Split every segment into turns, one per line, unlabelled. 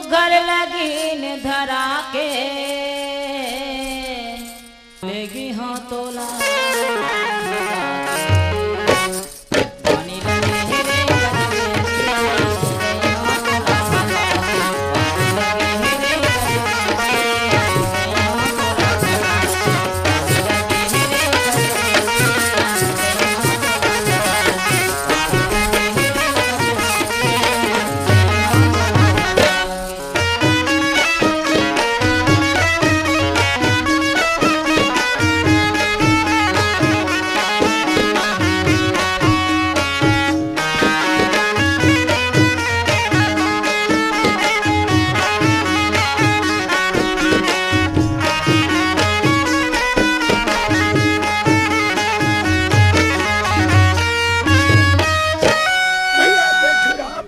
सुघर लगीन धरा के लेगी हाँ तोला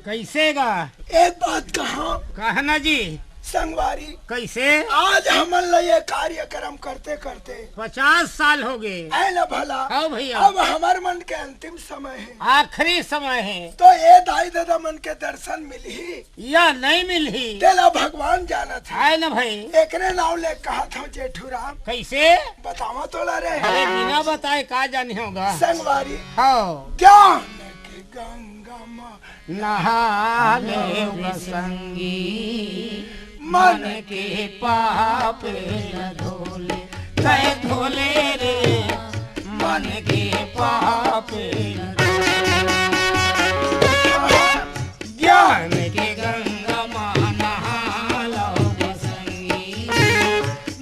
कैसे गा?
एक बात
कहना जी
संगवारी
कैसे
आज हमन ये कार्यक्रम करते करते
50 साल हो गए
है न भला।
हाँ भैया
अब हमारे मन के अंतिम समय है,
आखिरी समय है
तो ये दाई दादा मन के दर्शन मिली
या नहीं मिली
तेला भगवान जाना था
है न भाई।
एकने नाव ले कहा था जेठूराम
कैसे
बतावा तोला रे
अरे बिना बताए का जाने होगा
संगवारी
हाँ
ज्ञान के गंगा माँ
नहा संगी मन के पाप न धोले कह धोले रे मन के पाप न ज्ञान के गंगा माँ नहा लो संगी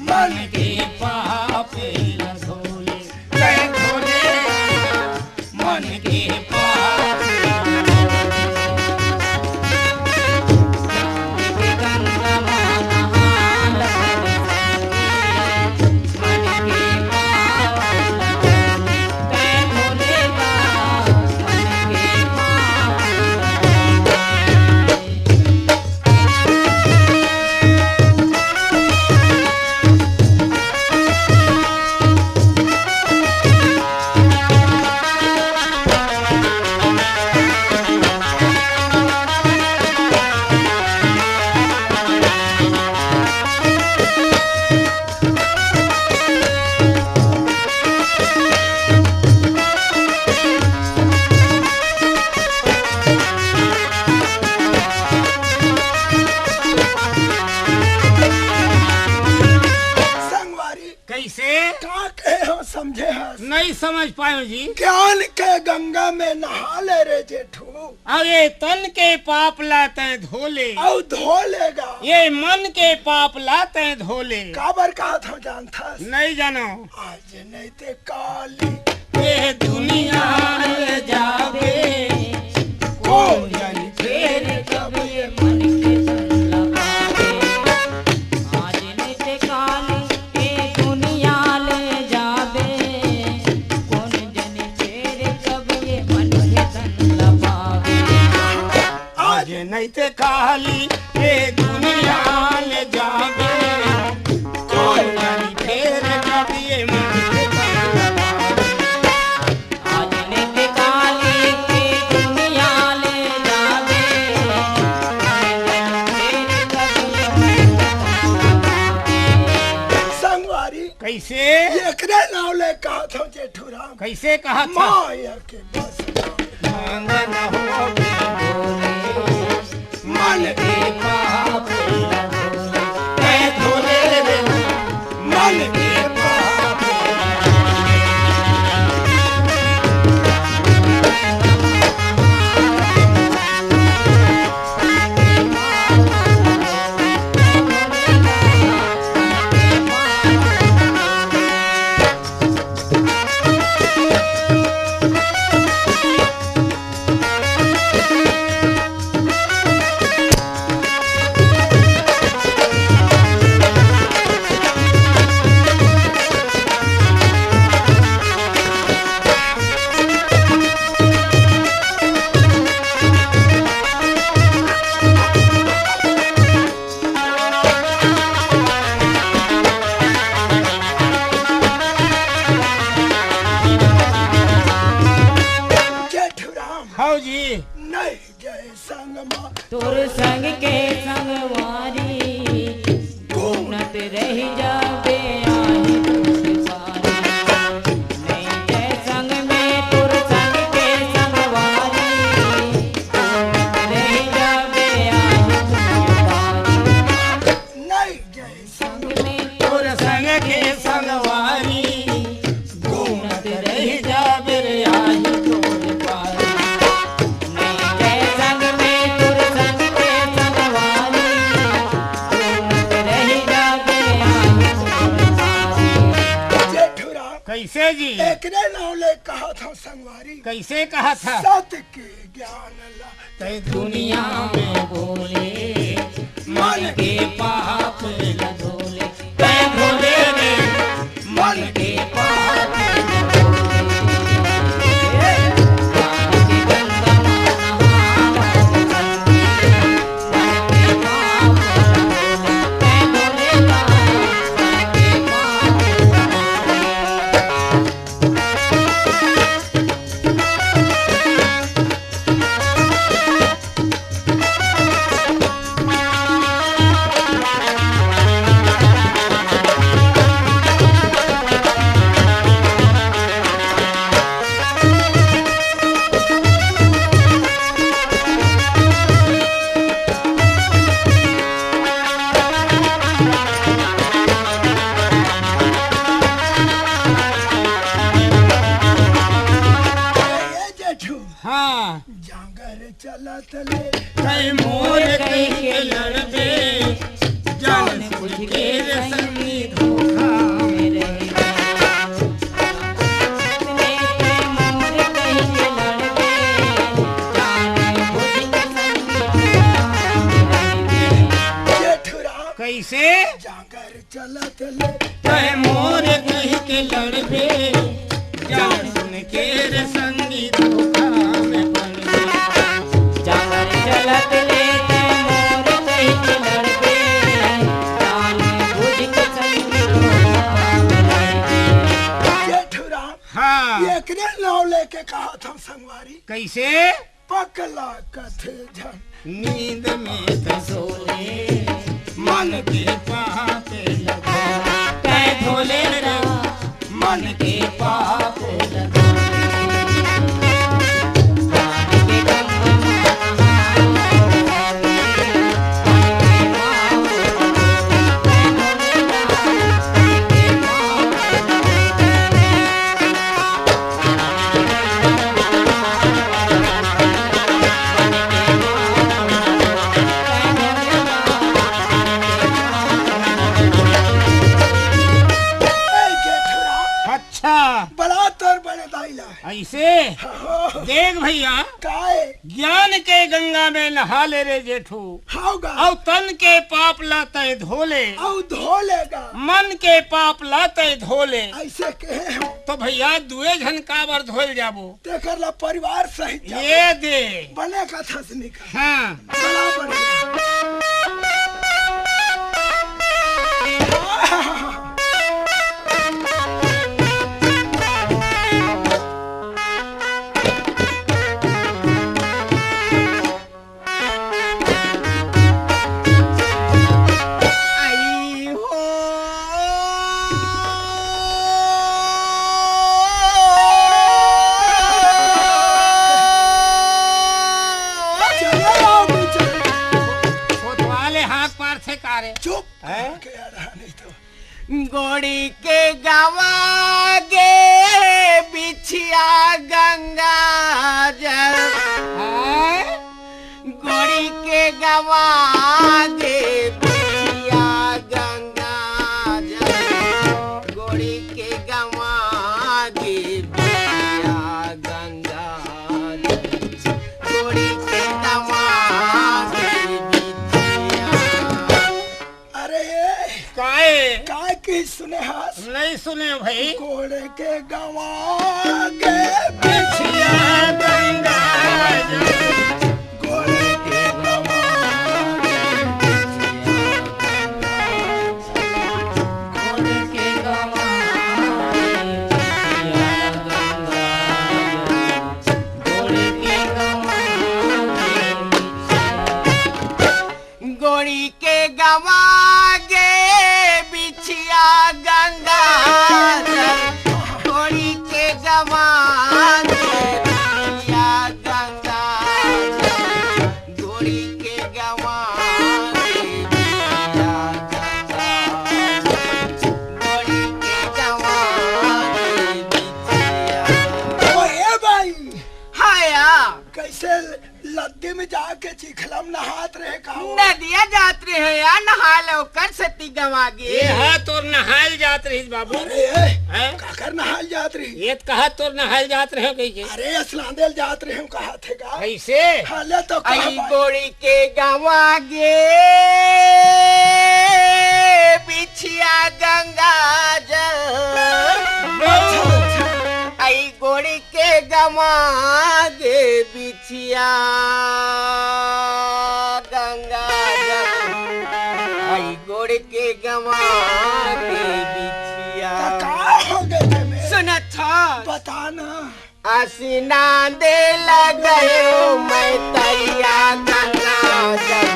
मन के पाप न धोले कह धोले मन के पाप
समझे
नहीं समझ पाए जी।
ज्ञान के गंगा में नहा ले रे जेठू
अरे तन के पाप लाते धोले
और धो लेगा
ये मन के पाप लाते धोले
काबर कहा था जानता
नहीं जानो
आज नहीं ते काली
ये दुनिया में जावे
कौन
जाने
फिर कब ये मन के तन लगावे आज नहीं ते काली ये दुनिया ले जावे कौन जाने फिर कब ये मन के तन लगावे
आज नहीं ते काली ये दुनिया ले जावे कौन जाने फिर कब ये मन के तन लगावे
आज नहीं ते काली ये दुनिया ले जावे फिर कब ये मन के तन लगावे
संगवारी
कैसे
एकरे नाव ले कहा था जेठूराम
कैसे कहा था
माया के बस
मंगन हो मन के पाप कह धोले रे मन के पाप कैसे जी?
एकरे नाम ले कहा था संगवारी,
कैसे कहा था?
सत्य के ज्ञान ला
तै
दुनिया में बोले मन के पाप न धोले, तै धोले रे मन के पाप न धोले। ज्ञान की गंगा नहावा संगी, मन के पाप न धोले, तै धोले रा मन के
ये जेठू
हाँ
जागर चलत ले
तै मोर कही के लड़बे, जान बुझ के रे संगी धोखा में रही।
जेठुरा
कैसे?
जागर चलत ले
तै मोर कही के लड़बे, जान सुन के रे संगी धोखा में पड़ गए।
जागर चलत ले तै मोर कही के लड़बे, जान बुझ के संगी धोखा में रही।
जेठुरा
हाँ
एकरे नाम लेके कहा था संगवारी,
कैसे?
पकला कथे झन
नींद में तै सोए, मन के पाप लगे,
तै धोले रा
मन के पाप
लगे। ज्ञान के गंगा नहावा संगी, मन के पाप न धोले, तै धोले रा मन के
ए जेठुरा
अच्छा
बड़ा तोर बड़े दाइला
ऐसे देख भैया,
काए
ज्ञान के गंगा में नहा ले रे जेठू,
हाउगा
और तन के पाप लाते धोले,
औ धोलेगा
मन के पाप लाते धोले।
ऐसे कहे हो
तो भैया दुए झन काबर धोल जाबो?
तेकर ला परिवार सहित जा
ये दे।
बने का थसनी का
हाँ
बड़ा बढ़िया
आई हो
चले आओ नीचे
कोतवाले हाथ पार से कारे
चुप
हैं?
के रहा नहीं तो
गोड़ी के गवा गे बिछिया गंगा जल, गोड़ी के गवा गे बिछिया गंगा जल, गोड़ी के गवा गे बिछिया गंगा जल, गोड़ी के गवा गे बिछिया।
अरे
काए
काय की सुने हास
नहीं सुने भाई?
घोड़े के गवा गे
बिछिया गंगा जल,
घोड़े के गवा
घोड़े के गवा बिछिया गंगा जल, घोड़े के गवा बिछिया।
गोड़ी के गवा गे बिछिया गंगा जल, गोड़ी के गवा गे बिछिया गंगा जल, गोड़ी के गवा गे बिछिया गंगा जल, गोड़ी के गवा गे बिछिया।
ओ ए भाई
हाया
कैसे लद्दी में जाके चिखलम नहात रहे का
नदिया जात
गे है या नहा लो कर सती गवा गे
ये है तोर नहाल जात रही बाबू।
अरे
हैं?
काकर नहाल जात रही।
ये कहा तोर नहाल जात रहे कैसे?
अरे असलांदेल जात रहे कहा थे का
कैसे?
हाले तो
आई
कहा
गोड़ी के गवा गे बिछिया गंगा जल आई गोड़ी के गवा गे बिछिया गंगा जल आई गोड़ी के गवा गे बिछिया
का हो गए थे में
सुना था
बताना
आसीना दे लगे मैं तैया गंगा जल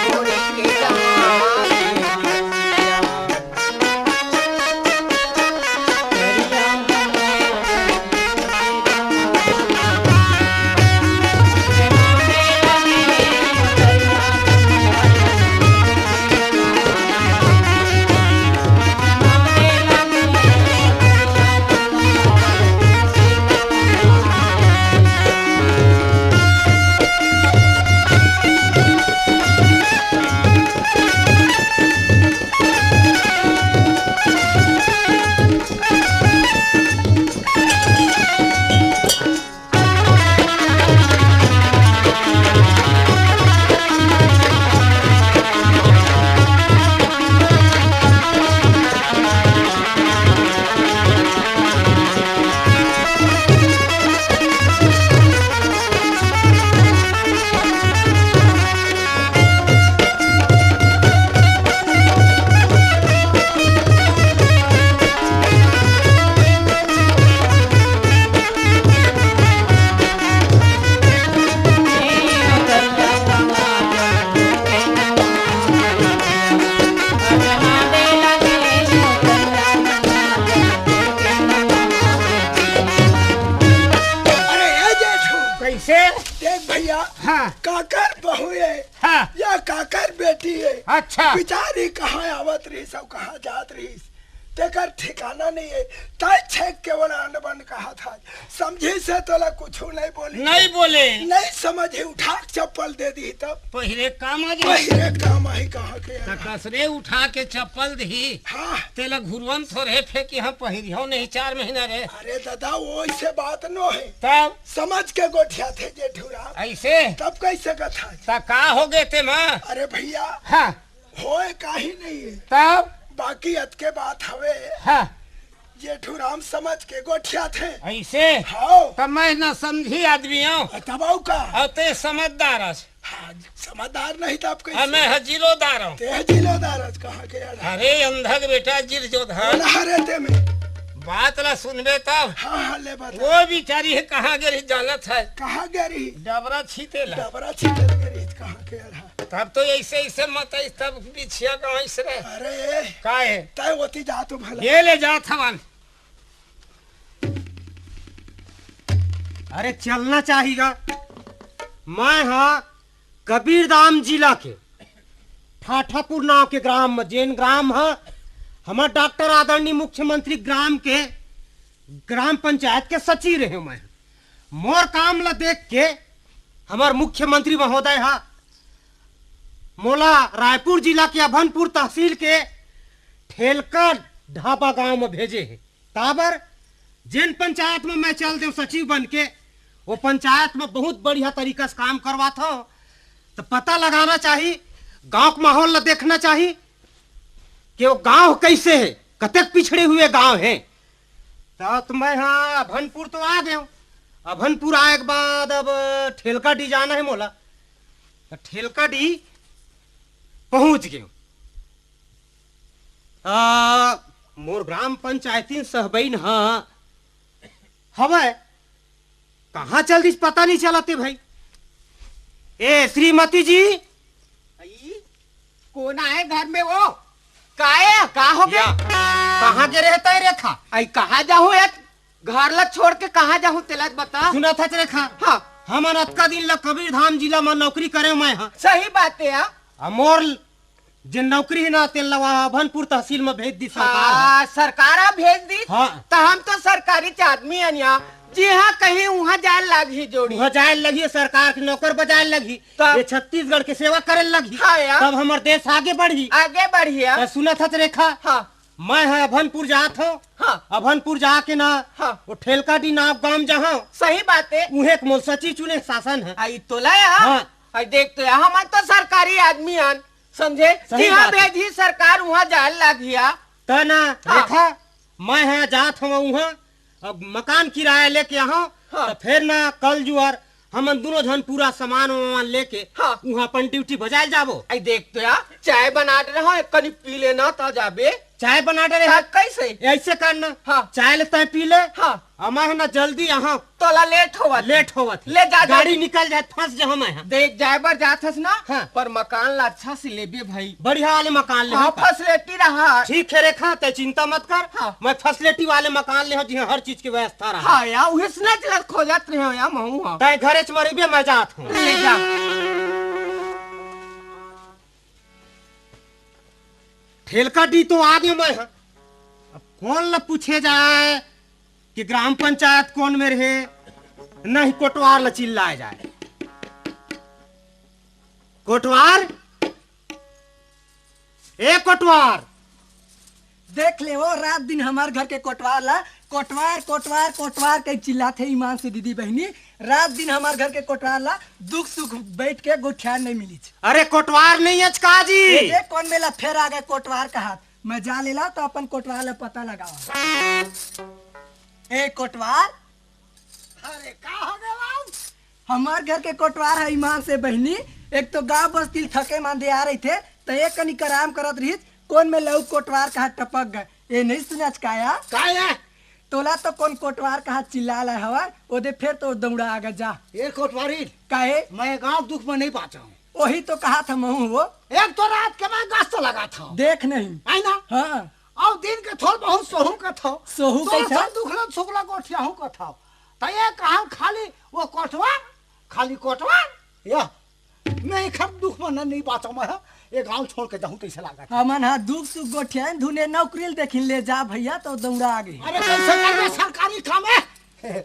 गोड़ी के गवा गे बिछिया
देख भैया
हाँ
काकर बहू है
हाँ
या काकर बेटी है
अच्छा
बेचारी कहाँ आवत रही सब कहाँ जात रही तेकर ठिकाना नहीं है ताई छेक के वाला अनबन कहा था समझी से तोला कुछ नहीं बोली
नहीं बोले
नहीं समझे उठा के चप्पल दे दी तब
पहले काम आ
पहिरे काम ही कहाँ के
कसरे उठा के चप्पल दी
हाँ
तेला घुरवन थोड़े फेंकी हम पहिरियो नहीं 4 महीना रे
अरे दादा वो ऐसे बात नो है
तब
समझ के गोठिया थे जेठूरा
ऐसे
तब कैसे कथा
ता का हो गए थे माँ
अरे भैया
हाँ
होए काही नहीं है
तब
बाकी अत के बात हवे
हाँ
जेठूराम समझ के गोठिया थे
ऐसे
हाँ
तब मैं न समझी आदमी हूँ
तबाऊ का
और ते समझदार हस।
हाँ समझदार नहीं था आपको
और मैं हजीरोदार हूँ
ते जिलोदार कहाँ के अड़ा
अरे अंधक बेटा जिर जो धर
नहारे ते में
बात ला सुनबे तब
हाँ हाँ ले बता
वो बिचारी है कहाँ गरी जानत है
कहाँ गरी
डबरा छीते ला
डबरा छिटल गरी कहाँ के अड़ा
तब तो ऐसे ऐसे मत आई तब बिछिया कहाँ ऐसे रहे
अरे
का है
तय होती जा तो भला
ये ले जा थवन
अरे चलना चाहिएगा। मैं हाँ कबीरधाम जिला के ठाठापुर नाव के ग्राम में जैन ग्राम है हमारे डॉक्टर आदरणीय मुख्यमंत्री ग्राम के ग्राम पंचायत के सचिव रहे मैं मोर काम ला देख के हमार मुख्यमंत्री महोदय हा मोला रायपुर जिला के अभनपुर तहसील के ठेलका ढाबा गांव में भेजे है ताबर जैन पंचायत में मैं चल दे सचिव बन के वो पंचायत में बहुत बढ़िया तरीका से काम करवाता हूँ तो पता लगाना चाहिए गांव का माहौल देखना चाहिए कि वो गांव कैसे है कतक पिछड़े हुए गांव है तो मैं हाँ अभनपुर तो आ गया हूँ अभनपुर आए के बाद अब ठेलका डी जाना है मोला तो ठेलका डी पहुंच गए मोर ग्राम पंचायती सहबैन हाँ हवे कहाँ चल दी पता नहीं चलाते भाई ए श्रीमती जी
कौन आए घर में वो काया का हो गया
कहाँ के रहता है रेखा
आई कहाँ जाऊँ एक घर लग छोड़ के कहाँ जाऊँ तेला बता
सुना था रेखा
हाँ
हम अनतका दिन लग कबीरधाम जिला में नौकरी करे मैं हाँ
सही बात है हाँ
मोर जे नौकरी है ना तेल अभनपुर तहसील में भेज दी सरकार
सरकार भेज दी
हाँ
तो हम तो सरकारी आदमी है यहाँ जी हाँ, कहीं वहाँ जाए लगी जोड़ी।
वहाँ जाए लगी, सरकार के नौकर बजाए लगी,
तब?
ये छत्तीसगढ़ के सेवा करे लगी।
हाँ यार।
तब हमारे देश आगे बढ़ी।
आगे बढ़िया।
तो सुना था रेखा,
हाँ
मैं है अभनपुर जात हूँ।
हाँ
अभनपुर जाके ना
हाँ।
वो ठेलका डी नाप गांव जहाँ
सही बात है।
उहे एक मोलसची चुने शासन है।
आई तो लाया।
हाँ।
आई देख तो यार, हम तो सरकारी आदमी आन, समझे?
सही
जी हाँ
बात है।
भेजी सरकार वहाँ जाए लगिया।
तो ना
हाँ।
रेखा, मैं है जात हूँ वहाँ, अब मकान किराया लेके यहाँ।
हाँ।
तो फिर ना कल जुआर हम दोनों जन पूरा सामान वामान लेके
हाँ।
वहाँ अपन ड्यूटी बजाए जाबो।
आई देख तो यार, चाय बना रहा है, कनी पी लेना तो जाबे।
चाय बना डरे
हाँ, कैसे?
ऐसे करना।
हाँ।
चाय लेते हैं, पी ले।
हाँ।
हमारे ना जल्दी यहाँ
तोला लेट होवा।
लेट होवत।
ले जा, जा।
गाड़ी निकल जाए, फंस जा हम यहाँ।
देख जाए बर जात हस ना।
हाँ।
पर मकान ला अच्छा से लेबे भाई।
बढ़िया वाले मकान ले।
हाँ, फैसिलिटी रहा।
ठीक है रेखा, ते चिंता मत कर।
हाँ।
मैं फैसिलिटी वाले मकान ले जिहाँ हर चीज की व्यवस्था रहा।
हाँ यार, उहे सुना चला खोजत रहे हो यार महू। हाँ
तय घरे चमरीबे मैं जात हूँ।
ले जा।
ठेलका डी तो आगे मैं है। अब कौन ल पूछे जाए कि ग्राम पंचायत कौन में रहे, नहीं कोटवार ल चिल्लाए जाए। कोटवार, ए कोटवार।
देख ले वो रात दिन हमारे घर के कोटवार ला कोटवार कोटवार कोटवार के चिल्लाते ईमान से दीदी बहनी। रात दिन हमारे घर के कोटवार ला दुख सुख बैठ के गोठियार नहीं मिली।
अरे कोटवार नहीं अचका जी।
ये कौन मेला फिर आ गए कोटवार का हाथ। मैं जा लेला तो अपन कोटवार ला पता लगाओ। ए कोटवार, अरे का हो गया? हमार घर के कोटवार है ईमान से बहनी। एक तो गांव बस्ती थके मांदे आ रहे थे तो एक कनी कराम करत रही, कौन में लऊ कोटवार का हाथ टपक गए। ये नहीं सुना काया
काया
तोला तो कौन कोटवार का हाथ चिल्ला ला हवा ओदे फिर तो दौड़ा आगे जा।
ये कोटवारी,
काहे?
मैं गांव दुख में नहीं पाता हूँ।
वही तो कहा था महू वो।
एक तो रात के मैं गाछ लगा था,
देख नहीं।
है ना?
हाँ,
और दिन के थोड़ बहुत सोहू का था।
सोहू
तो
कैसा?
सब दुखला सुखला गोठियाहू का था। तो ये कहा खाली वो कोटवार, खाली कोटवार या नहीं खब दुख में नहीं बाता मैं। ये गांव छोड़ के जाऊं कैसे लगा?
हमन हा दुख सुख गोठिया धुने नौकरी देखी ले जा भैया तो दौड़ा आगे
अरे कैसे करना सरकारी काम है?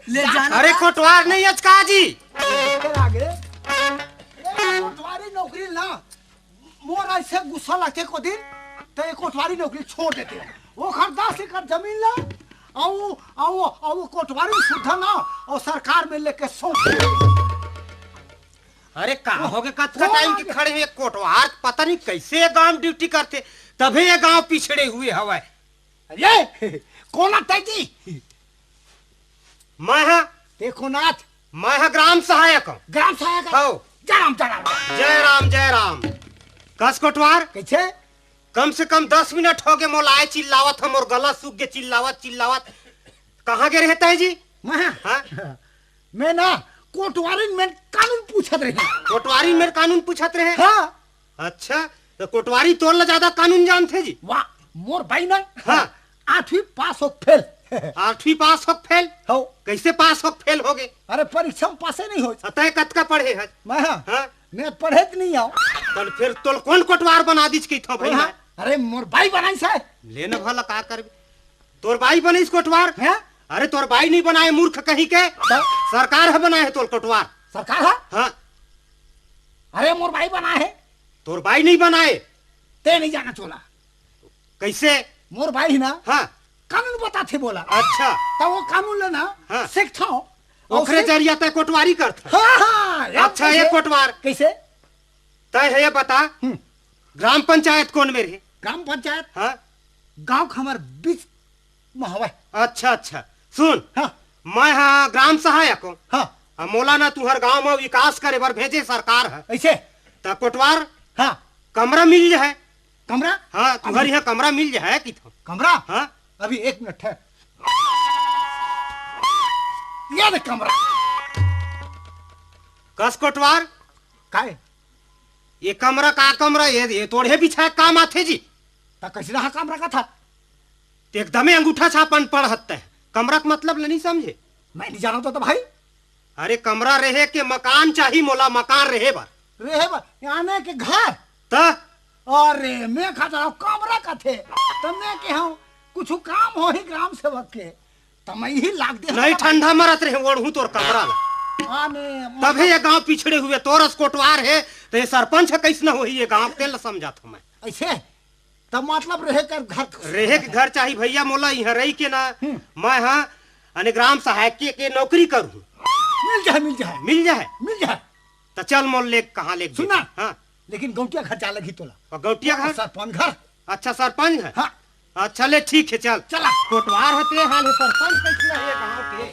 ले जाना।
अरे कोटवार नहीं अचका जी।
फिर आगे ये कोटवारी नौकरी ना मोर ऐसे गुस्सा लगते को दिन तो ये कोटवारी नौकरी छोड़ देते हैं। वो खरदास कर जमीन ला और कोटवारी सुधा ना और सरकार में लेके सौंप।
अरे का हो गए कत का टाइम के खड़े हुए कोटवार, पता नहीं कैसे ये गांव ड्यूटी करते, तभी ये गांव पिछड़े हुए हवा।
ये कौन आता है जी?
मैं है,
देखो नाथ,
मैं है ग्राम सहायक हूँ।
ग्राम सहायक
हो।
जराम जराम
जय राम जय राम। कस कोटवार,
कैसे?
कम से कम 10 मिनट हो गए मोलाए चिल्लावत हम और गला सूख गए चिल्लावत चिल्लावत। कहाँ के रहता है जी?
मैं ना कोटवारी में कानून पूछत रहे।
कोटवारी में कानून पूछत रहे?
हाँ।
अच्छा, तो कोटवारी तोड़ ला ज्यादा कानून जानते जी?
वाह, मोर भाई ना।
हाँ।
8वीं पास हो फेल।
8वीं पास हो फेल?
हो।
कैसे पास हो फेल हो गए?
अरे परीक्षा में पासे नहीं हो।
अतः कत का पढ़े है?
मैं पढ़े नहीं आओ।
तब फिर तो कौन कोटवार बना दीज की थो भाई?
अरे मोर भाई बनाई से।
लेना भला का कर तोर भाई बने इस कोटवार? अरे तोर भाई नहीं बनाए मूर्ख कहीं के, सरकार है बनाए है तोर कोटवार।
सरकार है?
हाँ।
अरे मोर भाई बना है।
तोर भाई नहीं बनाए?
ते नहीं जाना चोला।
कैसे?
मोर भाई ना।
हाँ।
कानून बताते बोला।
अच्छा।
तो वो कानून लेना।
हाँ।
सीखता हूँ।
ओखरे जरिया तय कोटवारी करता।
हाँ।
अच्छा ये कोटवार
कैसे?
तय है ये बता, ग्राम पंचायत कौन में रहे?
ग्राम पंचायत?
हाँ।
गांव का हमारे बीच में हवा।
अच्छा अच्छा, सुन।
हाँ।
मैं हाँ ग्राम सहायक हूँ।
हाँ।
मोला ना तुहर गांव में विकास करे बर भेजे सरकार है।
ऐसे?
तो कोटवार
हाँ।
कमरा मिल जाए।
कमरा?
हाँ, तुम्हारे यहाँ कमरा मिल जाए कि तो?
कमरा?
हाँ।
अभी 1 मिनट है। ये देख कमरा।
कस कोटवार
काय?
ये कमरा का कमरा ये तोड़े बिछाए काम आते जी?
तो कैसे रहा कमरा का था?
एकदमे अंगूठा छापन पढ़ते है। कमरा का मतलब नहीं समझे?
मैं नहीं जाना तो भाई।
अरे कमरा रहे के मकान चाहिए मोला, मकान रहे बर।
रहे बर आने के घर।
तो
अरे मैं खाता कमरा का थे तो मैं के हूँ कुछ काम हो ही ग्राम सेवक के तो मैं ही लाग दे
नहीं ठंडा मरत रहे ओढ़ू तोर कमरा ला
आने
तभी ये गांव पिछड़े हुए तोरस कोटवार है तो ये सरपंच है कैसे न हो ये गांव तेल समझा था मैं
ऐसे तब मतलब रहे कर घर
रहे के घर चाहिए भैया मोला यहाँ रही के ना मैं हाँ अने ग्राम सहायक के नौकरी करूँ
मिल जाए मिल जाए
मिल जाए
मिल जाए
तो चल मोल ले कहाँ ले
सुना
हाँ
लेकिन गौटिया घर जा लगी तोला
और गौटिया घर
सरपंच घर
अच्छा सरपंच है
हाँ
अच्छा ले ठीक है चल
चला
कोटवार है ते हाल है सरपंच कैसे है गांव के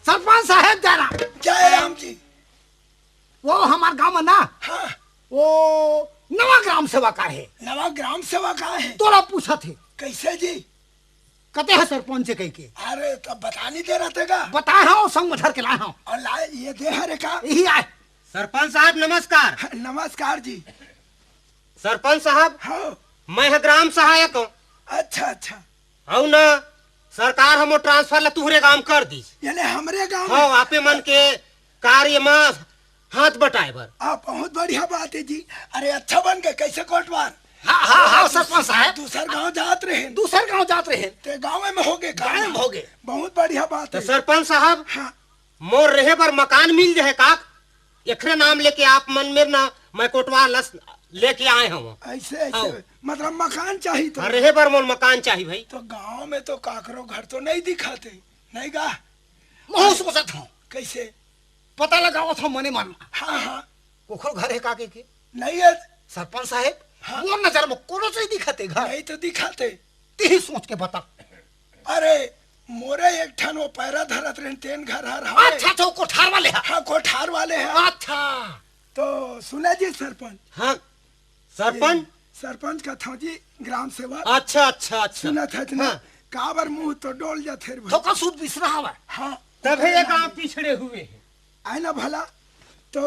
सरपंच साहब जाना
जय राम जी।
वो हमारे गांव में ना
हाँ
वो नवा ग्राम सेवा का है
नवा ग्राम सेवा कहाँ है?
तोरा पूछा थे
कैसे जी?
कते है सरपंच से कह के
अरे तब बता नहीं दे रहा थे
बताए हाँ संग में धर के लाए हाँ
और लाए ये दे हरे का।
यही आए
सरपंच साहब नमस्कार
नमस्कार जी।
सरपंच साहब
हाँ
मैं है ग्राम सहायक हूँ
अच्छा अच्छा
हूँ ना सरकार हमो ट्रांसफर ला तुहरे गांव कर दी
यानी हमरे गाँव
हाँ आपे मन के कार्य में हाथ बटाए बर
आप बहुत बढ़िया बात है जी। अरे अच्छा बन गए कैसे कोटवार
हाँ हाँ हाँ सरपंच साहब
दूसर गाँव जात रहे
दूसरे गांव जाते रहे
ते गाँव में हो गए
गाँव में हो गए
बहुत बढ़िया बात
तो
है।
सरपंच साहब
हाँ
मोर रहे पर मकान मिल जाए काक एकरे नाम लेके आप मन में ना मैं कोटवार लस लेके आए हूँ
ऐसे ऐसे मतलब मकान चाहिए तो
रहे पर मोर मकान चाहिए भाई
तो गाँव में तो काकरो घर तो नहीं दिखाते नहीं गा
मैं सोचत हूँ
कैसे
पता लगाओ था मने मन
हाँ हाँ
कोखर घर है काके के
नहीं है
सरपंच साहब वो नजर में कोनो से दिखते घर
नहीं तो दिखाते
ती सोच के बता
अरे मोरे एक ठन वो पैरा धरत रहे तेन घर हर हमारे।
अच्छा तो कोठार वाले हैं
हाँ कोठार वाले हैं।
अच्छा
तो सुना जी सरपंच
हाँ सरपंच
सरपंच का था जी ग्राम सेवा
अच्छा अच्छा अच्छा
सुना था ना
हाँ।
काबर मुंह तो डोल जाते
तो का सूद बिसरा हवा
हाँ
तभी ये गांव पिछड़े हुए हैं
आए ना भला तो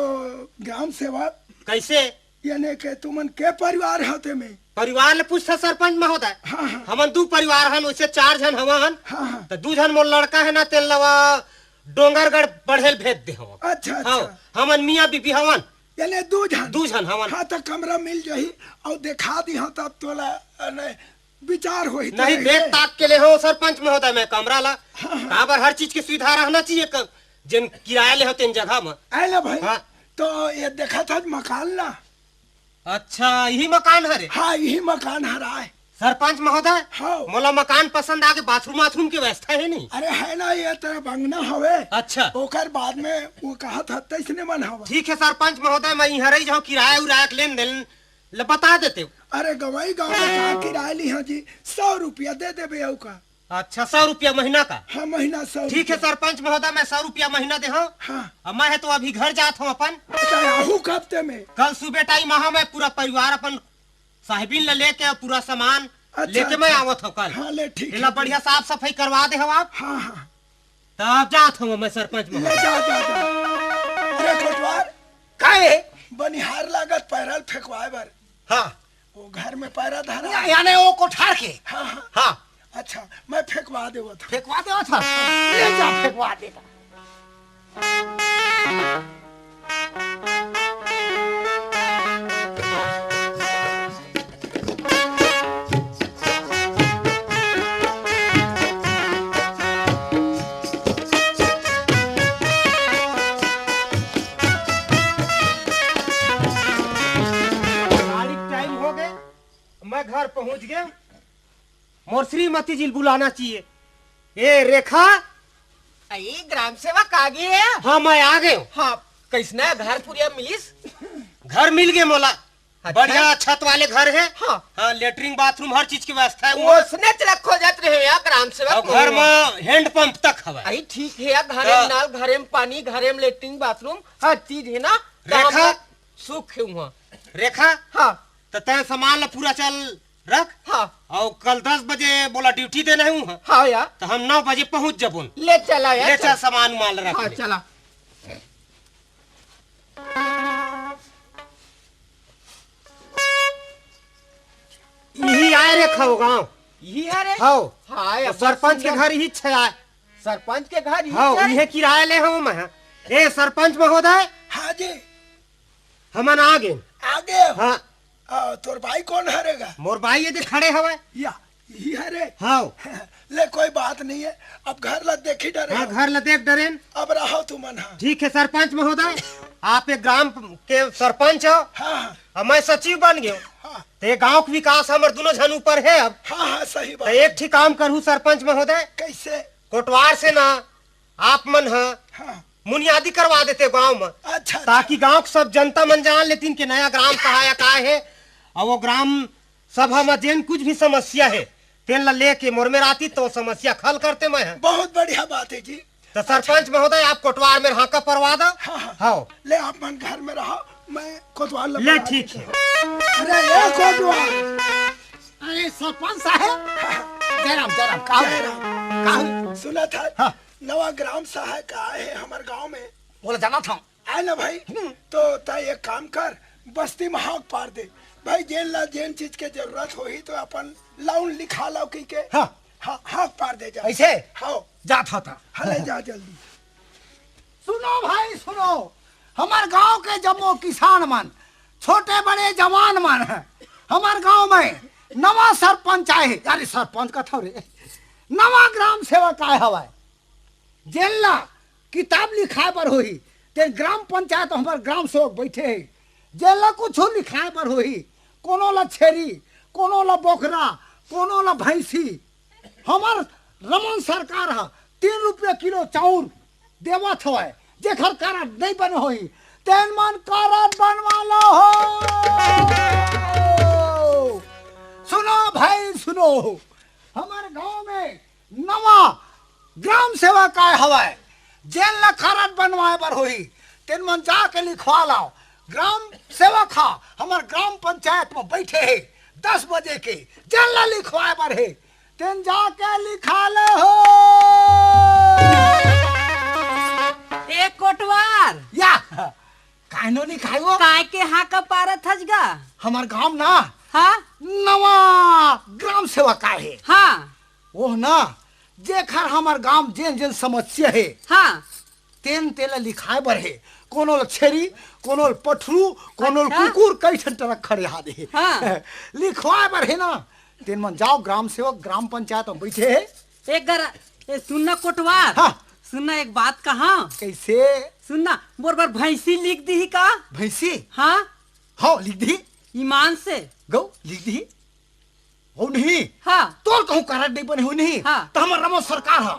ग्राम सेवा
कैसे
यानी के तुमन के परिवार होते में
परिवार ले पूछता सरपंच महोदय
हाँ हाँ
हमन दू परिवार हन वैसे 4 जन हवन
हाँ हाँ
तो 2 जन मोर लड़का है ना तेल लवा डोंगरगढ़ बढ़ेल भेज दे हम
अच्छा
हाँ
अच्छा
हमन मियां बीबी हवन
यानी 2
जन हवन
हाँ तो कमरा मिल जाही और दिखा दी हाँ तब तोला विचार हो
नहीं देख ताक के ले हो सरपंच महोदय मैं कमरा ला काबर हर चीज की सुविधा रहना चाहिए जिन किराया ले हो तेन जगह में
आए ना भाई
हाँ।
तो ये देखा था मकान ना
अच्छा यही मकान है रे
हाँ यही मकान हरा है
सरपंच महोदय
हाँ
मोला मकान पसंद आके बाथरूम की व्यवस्था है नहीं
अरे है ना ये तेरा बंगना हवे
अच्छा
ओकर बाद में वो कहा था तैसने मन हवा
ठीक है सरपंच महोदय मैं यहाँ रही जाऊँ किराया उराया के लेन देन ले बता देते हो
अरे गवाई गाँव में कहा किराया ली हाँ जी 100 रुपया दे दे भैया का।
अच्छा 100 रुपया महीना का
हाँ महीना 100
ठीक है सरपंच महोदय मैं 100 रुपया महीना दे हूँ
हाँ
मैं है तो अभी घर जात हूँ अपन
अच्छा आहू हफ्ते में
कल सुबह टाइम वहाँ मैं पूरा परिवार अपन साहिबिन ले लेके पूरा सामान
अच्छा,
लेके मैं
अच्छा।
आवत हूँ कल
हाँ ले ठीक
इला बढ़िया साफ सफाई करवा दे हो आप
हाँ हाँ
तब जात हूँ मैं सरपंच
ले
महोदय
जा जा जा। अरे कोटवार
काहे
बनिहार लागत पैरल फेंकवाए बर
हाँ
वो घर में पैरा धरा
यानी वो कोठार के
हाँ हाँ
हाँ
अच्छा मैं फेंकवा दे वो था
फेंकवा दे था ले जा फेंकवा देगा
गाड़ी टाइम हो गए मैं घर पहुंच गया मोर श्रीमती जी बुलाना चाहिए ए रेखा
ये ग्राम सेवक आ गए है।
हाँ मैं आ गए हूँ।
हाँ कैसना घर पूरा मिलिस
घर मिल गए मोला बढ़िया छत वाले घर है
हाँ।
हाँ लेटरिन बाथरूम हर चीज की व्यवस्था है
उसने रखो जाते रहे यार ग्राम सेवक
और घर में हैंड पंप तक है
आई ठीक है यार घरे
हाँ।
में नाल घरे में पानी घरे में लेटरिन बाथरूम हर चीज है ना
रेखा।
काम का सुख है वहाँ
रेखा
हाँ
तो तय सामान ला पूरा चल रख
हाँ
और कल 10 बजे बोला ड्यूटी देना है
हाँ यार
तो हम 9 बजे पहुंच जबुन
ले चला यार
ले चल सामान माल रख
हाँ
ले।
चला
यही आए रे खाओ गाँव
यही है रे
हाँ
हाँ यार,
सरपंच के घर ही छे
सरपंच के घर
हाँ
यही है।
इहे किराया ले हूँ मैं ए सरपंच महोदय
हाँ जी
हमन आ गए
आगे
हाँ
तोर भाई कौन हरेगा
मोर भाई यदि खड़े हवे
या ये अरे
हाँ
ले कोई बात नहीं है, अब घर ला देखी डरे
हाँ
हो।
घर ला देख डरेन।
अब रहो तू मन। हाँ
ठीक है सरपंच महोदय, आप एक ग्राम के सरपंच हो
हाँ
और मैं सचिव बन गयो,
हाँ
तो ये गांव के विकास हमर दोनों जन ऊपर है। अब
हाँ हाँ सही
तो
बात।
एक ठीक काम करूँ सरपंच महोदय,
कैसे?
कोटवार से ना आप मन
हाँ
बुनियादी करवा देते गांव में,
अच्छा
ताकि गांव के सब जनता मन जान लेतीन कि नया ग्राम सहायक आए है और वो ग्राम सभा में जेन कुछ भी समस्या है तेन ला लेके मोर में आती तो समस्या खल करते मैं है।
बहुत बढ़िया बात है जी।
तो सरपंच महोदय आप कोटवार में हाका परवा दो।
हाँ हाँ
हाँ
ले आप मन घर में रहो, मैं कोतवाल ला
ले
बुला
ठीक
देता
है।
हूँ। अरे ये कोतवाल।
अरे सरपंच साहब, जयराम जयराम का
सुना था
हाँ।
नवा ग्राम सहायक आए हैं हमारे गांव में।
बोला जाना था।
आए ना भाई, तो तय एक काम कर, बस्ती में हाक पार दे भाई। जेन ला जेन चीज के जरूरत होही तो अपन लाउन लिखा लो की के।
हाँ
हाँ हाक पार दे जा।
ऐसे
हाँ
जाता था।
हले जा जल्दी।
सुनो भाई सुनो, हमार गांव के जम्मो किसान मन, छोटे बड़े जवान मन है, हमार गांव में नवा सरपंच आए। अरे सरपंच का था रे, नवा ग्राम सेवक आए हवाए। जेला किताब लिखाए पर होई ते ग्राम पंचायत हमार ग्राम सेवक बैठे है। जेला कुछ लिखाए पर होई, कोनो ला छेरी, कोनो ला बोखरा, कोनो ला भैंसी, हमार रमन सरकार है 3 रुपये किलो चाउर देवा थवाए। जेखर कार्ड नहीं बने होई तेन मन कार्ड बनवा लो हो। सुनो भाई सुनो, हमारे गांव में नवा ग्राम सेवक आए हवाए। जेल ला कार्ड बनवाए पर होई तेन मन जाके लिखवा लाओ। ग्राम सेवक हा हमार ग्राम पंचायत में बैठे है 10 बजे के, जेल ला लिखवाए पर है तेन जाके लिखा ले हो।
एक कोटवार
या कानो नहीं खायो।
काय के हाका पारत हजगा।
हमार गांव ना
हाँ
नवा ग्राम सेवक आए है।
हाँ
ओह ना जेखर हमार गांव जेन जेन समस्या है
हाँ
तेन तेला लिखाए बर है। कोनो ला छेरी, कोनो ला पठरू, कोनो ला
अच्छा।
कुकुर, कई ठन तरह खड़े हादे है।
हाँ।
लिखवाए बर है ना, तेन मन जाओ ग्राम सेवक ग्राम पंचायत में बैठे है।
एक गरा ए, सुनना कोटवार
हाँ।
सुनना एक बात कहा।
कैसे?
सुनना बोर भैंसी लिख दी का।
भैंसी?
हाँ
हाँ लिख दी।
ईमान से
गौ लिख दी हो नहीं।
हाँ
तोर कहूँ कार्ड नहीं बने हो नहीं।
हाँ।
तो हमार रमो सरकार है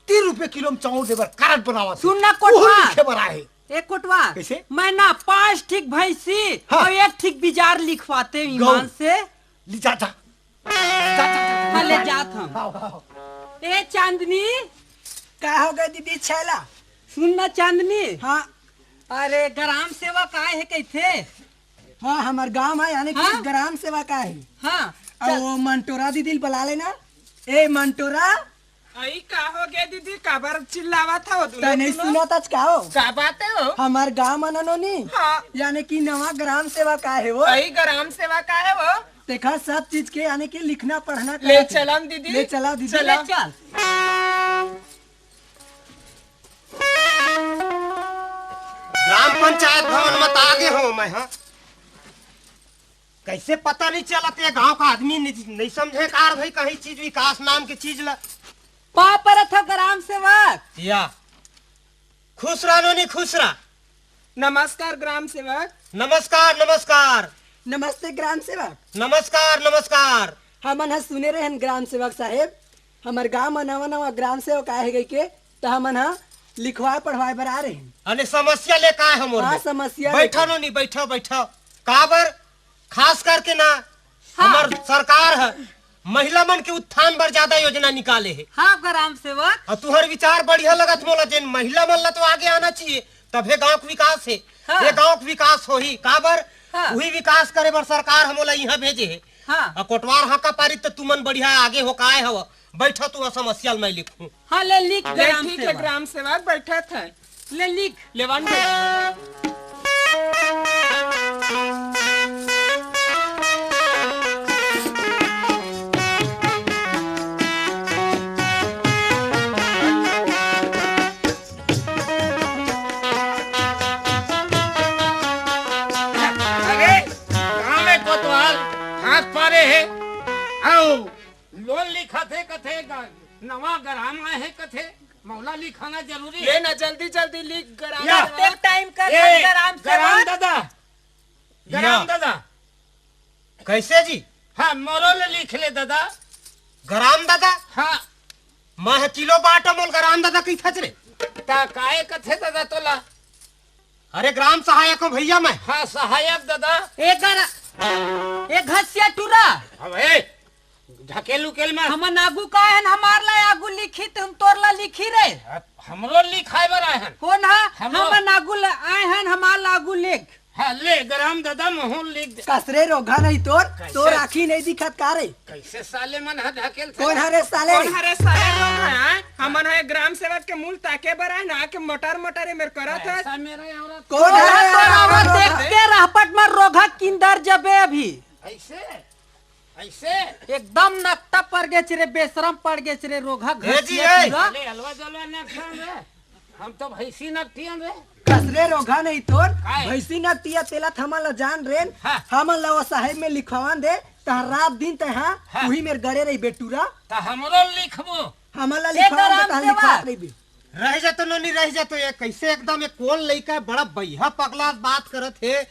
3 रुपये किलो में चाउर देवर कार्ड बनावा।
सुनना कोटवार।
लिखे बर आए।
एक कोटवार
कैसे?
मैं ना 5 ठीक भैंसी
हाँ।
और 1 ठीक बिजार लिखवाते ईमान से।
ले जा जा जा।
हाँ ले जात हम।
हाँ, हाँ।
ए चांदनी,
का हो गए दीदी छैला?
सुनना चांदनी,
हाँ
अरे ग्राम सेवक आए है कैथे।
हाँ हमार गांव है यानी कि
हाँ?
ग्राम सेवा का है।
हाँ
और वो मंटोरा दीदी बुला लेना। ए मंटोरा,
आई का हो गया दीदी, काबर चिल्लावा था वो
तो नहीं सुना तच का हो?
का बात है वो?
हमार गांव मनोनी
हाँ
यानी कि नवा ग्राम सेवा का है वो।
आई ग्राम सेवा का है वो।
देखा सब चीज के यानी कि लिखना पढ़ना
ले
करत है।
चलम दीदी,
ले चला दीदी।
चले चल।
ग्राम पंचायत भवन में तो आगे हो मैं। हाँ कैसे पता नहीं चला ते गांव का आदमी नहीं समझे कार भाई कहीं चीज विकास नाम की चीज ला।
पापर था ग्राम सेवक।
या खुश रहा नोनी खुश रहा।
नमस्कार ग्राम सेवक।
नमस्कार नमस्कार
नमस्ते ग्राम सेवक।
नमस्कार नमस्कार।
हमन सुने रहे ग्राम सेवक साहेब, हमार गांव में नवा नवा ग्राम सेवक आए गए के, तो हमन लिखवाए पढ़वाए बर आ रहे हैं।
अने समस्या ले का है हम
हाँ समस्या
बैठो नोनी बैठो बैठो। काबर खास करके ना हमार सरकार है महिला मन के उत्थान पर ज्यादा योजना निकाले है।
हाँ ग्राम सेवक।
और तुहर विचार बढ़िया लगत मोला जेन महिला मन ला तो आगे आना चाहिए तभे गांव का विकास है।
हाँ।
ये गांव का विकास होही काबर
हाँ।
वही विकास करे बर सरकार हमोला यहाँ भेजे है।
हाँ
और कोटवार हाका पारी तो तुमन बढ़िया आगे हो काए हव। बैठो तू समस्या मैं लिखूं।
हाँ ले लिख
ले
ग्राम
ठीक है
सेवक।
ग्राम सेवक बैठा था।
ले लिख।
लेवान
अरे कहाँ में कोतवाल हाथ पारे है। आओ लोन लिखा थे कथे नवा ग्राम आए है कथे मौला लिखाना जरूरी है।
ले ना जल्दी जल्दी लिख
या।
ग्राम
टाइम कर
ए,
आराम
ग्राम दादा ग्राम
या।
दादा
कैसे जी?
हाँ मोरल लिख ले दादा।
गराम दादा
हाँ
मैं किलो बाटा मोल गराम दादा की खच रे।
ता काहे कथे दादा तोला।
अरे ग्राम सहायक हूँ भैया मैं।
हाँ सहायक दादा।
एक घसिया टूरा
अब ए ढकेल उकेल में
हम नागू का है हमार ला आगू लिखी तुम तोर ला लिखी रे
हमरो लिखाए बर आए हैं।
कौन है
हमरो-
हम नागू ला आए हैं हमार लागू लिख
हाँ ले ग्राम दादा मोहन लिख दे।
कसरे रोगा नहीं तोर
कैसे?
तोर आखी नहीं दिखत का रे
कैसे साले मन है ढकेल थे।
कौन हरे साले
कौन हरे साले लोग हैं हमन है ग्राम सेवक के मूल ताके बर है ना के मोटर मोटर मेरे करत है।
ऐसा मेरा औरत
कौन है तोर औरत देख के रहपट में रोगा किंदर जबे अभी
ऐसे ऐसे
एकदम नक्ता पड़ गए रे बेशरम पड़ गए रे रोगा
ए जी,
घसिया
ए।
टूरा।
ले हलवा जलवा न खान रे हम तो भैंसी नकटियन रे।
कसरे रोगा नहीं तोर
काय?
भैंसी न तिया तेला थमल ला जान रेन
हाँ।
हमन ला वो साहेब में लिखवान दे तह रात दिन तह
हाँ।
वही मेरे गड़े रही बेटूरा
ता हमरो लिखबो।
हमन ला लिखवान दे तह लिखवात रही बे
रह जातो नहीं रह जातो ये कैसे एकदम ये कौन लड़का बड़ा बैहा पगला बात करत है।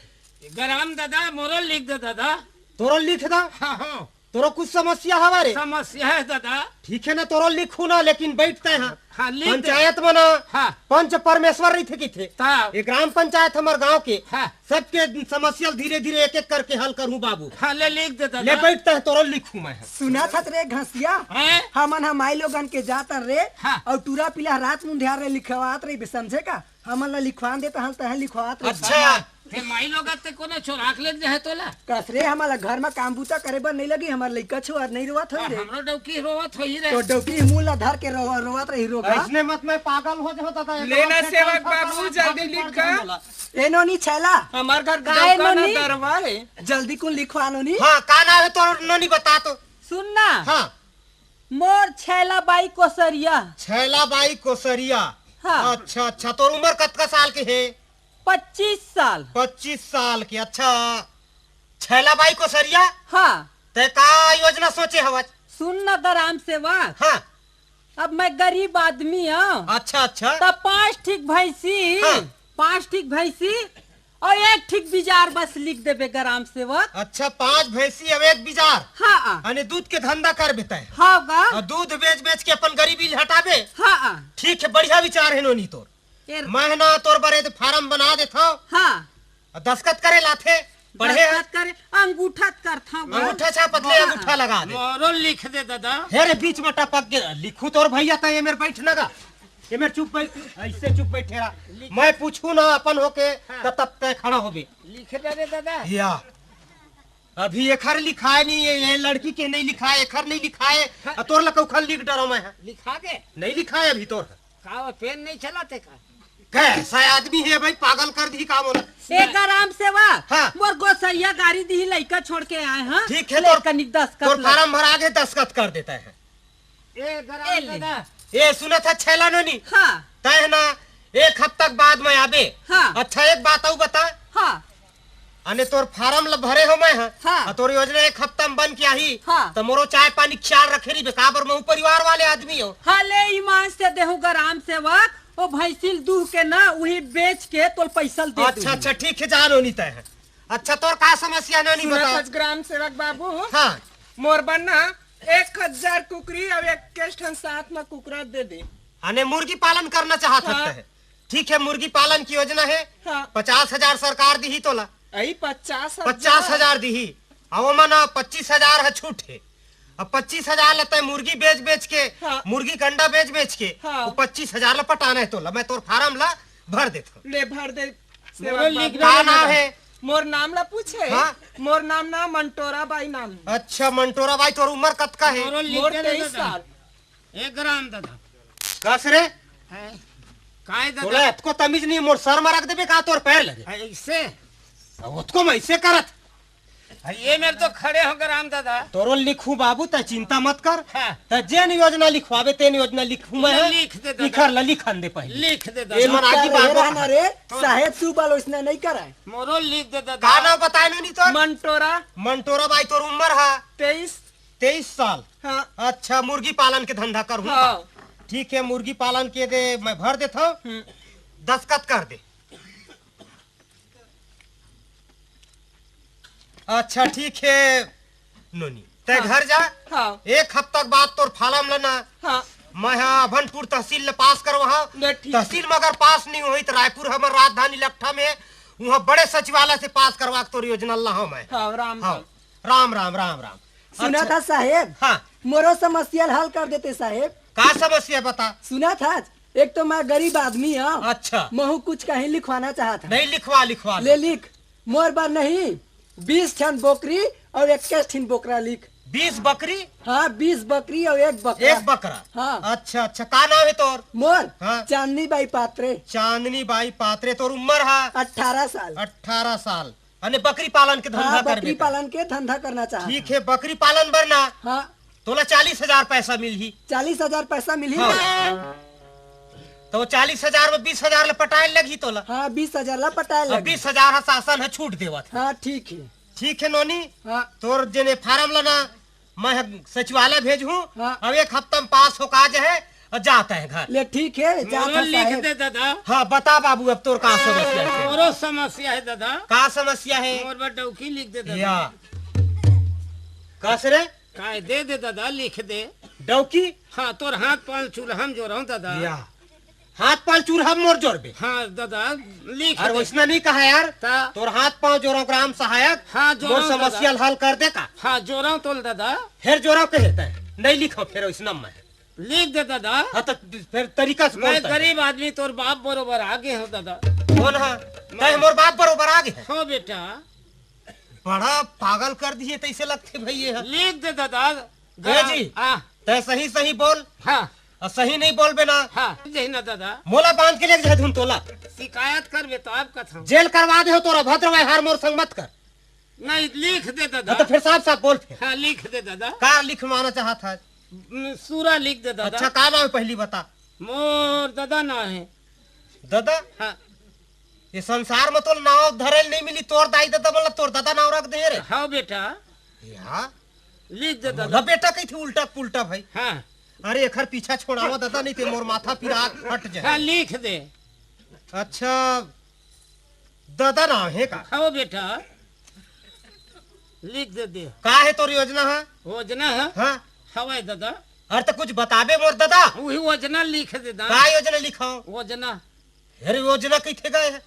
ग्राम दादा मोरो लिख दे दादा।
तोरो लिख दा।
हाँ हाँ
तोरो कुछ समस्या हवा रे।
समस्या है दादा।
ठीक है ना तोरो लिखू ना लेकिन बैठते हैं
हाँ लिख दे।
पंचायत में ना
हाँ
पंच परमेश्वर रही थे कि थे
ता
ये ग्राम पंचायत हमारे गांव के
हाँ
सबके समस्या धीरे धीरे एक एक करके हल करूं बाबू।
हाँ ले लिख दे
ले
दादा।
बैठते हैं तोरो लिखू मैं।
सुना था रे घसिया
हैं?
हमन हमाई लोगन के जाता रे
हाँ।
और टूरा पिला रात मुंधियार रे लिखवात रही बे समझे का हमन ला लिखवान दे तह तह लिखवात रही
अच्छा
ते माई लोग ते कोनो चोराक ले जे है तोला।
कसरे हमारा घर में काम बूता करे बर नहीं लगी हमार लइका छुआ नहीं रोवत हो रे
हमरो डौकी रोवत होई रे।
तो डौकी मुंह ला धर के रोवत रही रोगा
ऐसने मत मैं पागल हो जाता था।
लेना सेवक बाबू जल्दी लिख का
एनो नी छैला
हमार घर
काय
का ना
नोनी?
दरवा है।
जल्दी कुन लिखवानो नी
हाँ का नाम है तोरो नोनी बता तो।
सुनना
हाँ
मोर छैला बाई कोसरिया
छैला बाई कोसरिया।
हाँ।
अच्छा अच्छा तोर उम्र कतका साल के है?
25 साल
25 साल की। अच्छा छैला बाई कोसरिया
हाँ
ते का योजना सोचे हवा?
सुन न ग्राम सेवा
हाँ
अब मैं गरीब आदमी हूँ
अच्छा अच्छा
तब 5 ठीक भैंसी
हाँ।
5 ठीक भैंसी और 1 ठीक बिजार बस लिख देबे ग्राम सेवक
अच्छा 5 भैंसी अब 1 बिजार
हाँ
अने दूध के धंधा कर बेता है
हाँ गा
और दूध बेच बेच के अपन गरीबी हटाबे।
हाँ
ठीक है बढ़िया विचार है नोनी तोर। मैं ना तोर बरे तो फार्म बना देता हूँ
हाँ
और दस्खत करे लाथे पढ़े
दस्तखत करे अंगूठा करता हूँ
अंगूठा छा पतले अंगूठा लगा दे।
मोरो लिख दे दादा।
हेरे बीच में टपक गया लिखू तोर भैया तो ये मेरे बैठना गा ये मेरे चुप बैठ ऐसे चुप बैठे रहा मैं पूछू ना अपन होके तब तक खड़ा हो बे।
लिख दे रे दादा।
या अभी एखर लिखाए नहीं ये लड़की के नहीं लिखाए एखर नहीं लिखाए और तोर लकौखल लिख डरो मैं
लिखा दे
नहीं लिखाए अभी तोर
का वो पेन नहीं चलाते का।
कैसा आदमी है भाई पागल कर दी काम होना।
एक ग्राम सेवा
हाँ।
मोर गोसैया गाड़ी दी लइका छोड़ के आए हैं
ठीक है
ले
तोर
कनिक दस्तखत
तोर
ले।
फार्म भरा के दस्खत कर देता है।
ए ग्राम
ले।
दादा
ये सुना था छैला नोनी
हाँ
तय ना 1 हफ्ता बाद में आबे।
हाँ।
अच्छा एक बात और बता
हाँ
अने तोर फार्म ल भरे हो मैं
हाँ।
और तोर योजना 1 हफ्ता में बन के आई
हाँ।
तो मोरो चाय पानी ख्याल रखे रही बेकाबर मैं परिवार वाले आदमी हो।
हाँ ले ईमान से देहू ग्राम सेवक वो भैंसिल दूह के ना वही बेच के तो पैसा दे
अच्छा अच्छा ठीक है जा नोनी तय है। अच्छा तोर का समस्या नोनी
सुना
बता।
था ग्राम सेवक बाबू
हाँ
मोर बनना 1000 कुकरी और 21 ठन साथ में कुकरा दे दे।
अने मुर्गी पालन करना चाहता
हाँ।
है। ठीक है मुर्गी पालन की योजना है
हाँ
50,000 सरकार दी ही तोला 50,000 दी ही अब मना 25,000 है छूट है। अब 25,000 लेते है मुर्गी बेच बेच के
हाँ।
मुर्गी का अंडा बेच बेच के
हाँ।
वो 25,000 ला पटाना है तोला मैं तोर फार्म ला भर देता
ले भर दे सेवक
मोरो लिख
बाबू।
दे
का नाम है?
मोर नाम ला पूछे
हाँ।
मोर नाम ना मंटोरा बाई नाम
अच्छा मंटोरा भाई तोर उम्र कतका है?
मोरो लिख
मोर
दे
23
दादा।
साल।
ए ग्राम दादा।
कस रे
हैं? काय
तोला
दादा
इतको तमीज नहीं मोर सर में रख देबे का तोर पैर लगे
ऐसे
उसको मैं ऐसे करत
ये मेरे तो खड़े हो ग्राम दादा।
तोरो लिखू बाबू त चिंता मत कर
हाँ।
त जेन योजना लिखवावे तेन योजना लिखू मैं
लिख दे दादा।
लिखर ला लिखन दे पहले
लिख दे
ये
दादा।
मन आगे
रहे
बात
रहना रे साहेब सुबह इसने नहीं कराए
मोरो लिख दे
का
दादा।
नाम बताए नहीं तो
मंटोरा
मंटोरा भाई तोर उम्र है
23
23 साल।
हाँ
अच्छा, मुर्गी पालन के धंधा करूँ?
हाँ
ठीक है, मुर्गी पालन के दे मैं भर देता हूँ, दस्तखत कर दे। अच्छा ठीक है नोनी, ते घर जा।
हाँ
1 हफ्ता के बाद तोर फालम लेना।
हाँ
मैं यहाँ अभनपुर तहसील में पास करवा।
ठीक।
तहसील में अगर पास नहीं हुई तो रायपुर हमारे राजधानी लट्ठा में वहाँ बड़े सचिवालय से पास करवा के तोर योजना ला हूँ मैं।
हाँ राम
हाँ राम राम राम राम।
सुना था साहेब,
हाँ
मोरो समस्या हल कर देते साहेब।
का समस्या बता।
सुना था, एक तो मैं गरीब आदमी हूँ।
अच्छा,
महू कुछ कहीं लिखवाना चाहा था।
नहीं लिखवा लिखवा
ले लिख, मोर बार नहीं 20 ठन बोकरी और 21 ठन बोकरा लिख।
20 बकरी।
हाँ 20 बकरी और 1 बकरा।
1 बकरा।
हाँ।
अच्छा अच्छा, का नाम है तोर?
मोर
हाँ।
चांदनी बाई पात्रे।
चांदनी बाई पात्रे। तोर उम्र है?
18 साल।
18 साल। अने बकरी पालन के धंधा
हाँ
कर
बकरी पालन के धंधा करना चाहा।
ठीक है, बकरी पालन भरना
हाँ
तोला 40,000 पैसा मिलही।
40,000 पैसा मिली।
हाँ। तो 40,000 में 20,000 लपटाए लगी तोला।
हाँ 20,000 ला पटाए
अब
लगे।
20,000 शासन है छूट देवत।
हाँ ठीक है।
ठीक है नोनी,
हाँ
तोर जने फार्म लाना मैं सचिवालय भेजूं।
हाँ।
अब 1 हफ्ता में पास हो काज है और जाता है घर।
ले ठीक है, जा
मोरो
था
लिख
साहेब।
दे दादा।
हाँ बता बाबू, अब तोर का समस्या है?
मोरो समस्या है दादा।
का समस्या है?
मोर बा डौकी लिख दे दादा।
या कस रे
काय दे दे दादा, लिख दे।
डौकी।
हाँ तोर हाथ पाल चूल्हा जो रहा दादा।
या हाथ पाल चूल्हा मोर जोड़बे।
हाँ दादा लिख
और
दे।
वैसना नहीं कहा यार,
ता
तोर हाथ पाँव जोड़ो ग्राम सहायक।
हाँ
मोर
जोड़ा
समस्या हल कर दे का।
हाँ जोड़ा तोल दादा।
फिर जोड़ा कहता है नहीं लिखो फिर इस नम में।
लिख दे दादा।
हाँ तो फिर तरीका से
मैं
बोलता है।
गरीब आदमी तोर बाप बरोबर आगे हूँ दादा।
कौन है? तय मोर बाप बरोबर आगे है।
हो बेटा
बड़ा पागल कर दिए तैसे लगते भैया।
लिख दे दादा।
जी तय सही सही बोल
हाँ
और सही नहीं बोल बेना
हाँ जही ना दादा।
मोला बांध के ले जाए धुन तोला
शिकायत कर बे तो आप कथा।
जेल करवा दे हो तोरा भद्र व्यवहार मोर संग मत कर।
नहीं लिख दे दादा।
हाँ तो फिर साफ साफ बोल फिर
हाँ लिख दे दादा।
का लिखवाना चाहता है?
सूरा लिख दे दादा।
अच्छा का नाम है पहली बता।
मोर दादा ना है।
दादा
हाँ
ये संसार में तो नाव धरेल नहीं मिली, तोर दाई दादा मतलब तोर दादा नाव रख दे रे।
हाँ बेटा
या
लिख दे दादा।
मोला बेटा कही थी उल्टा पुल्टा भाई।
हाँ
अरे एखर पीछा छोड़ावा दादा नहीं ते मोर माथा फिर आग फट
हाँ
जाए।
लिख दे।
अच्छा दादा नाम है का?
हाँ बेटा लिख दे।
का है तोर योजना है?
योजना है
हाँ
हवाई दादा।
अरे तो कुछ बताबे मोर दादा।
वही योजना लिख दे दादा।
का योजना लिखाओ?
योजना
अरे योजना किथे गए है?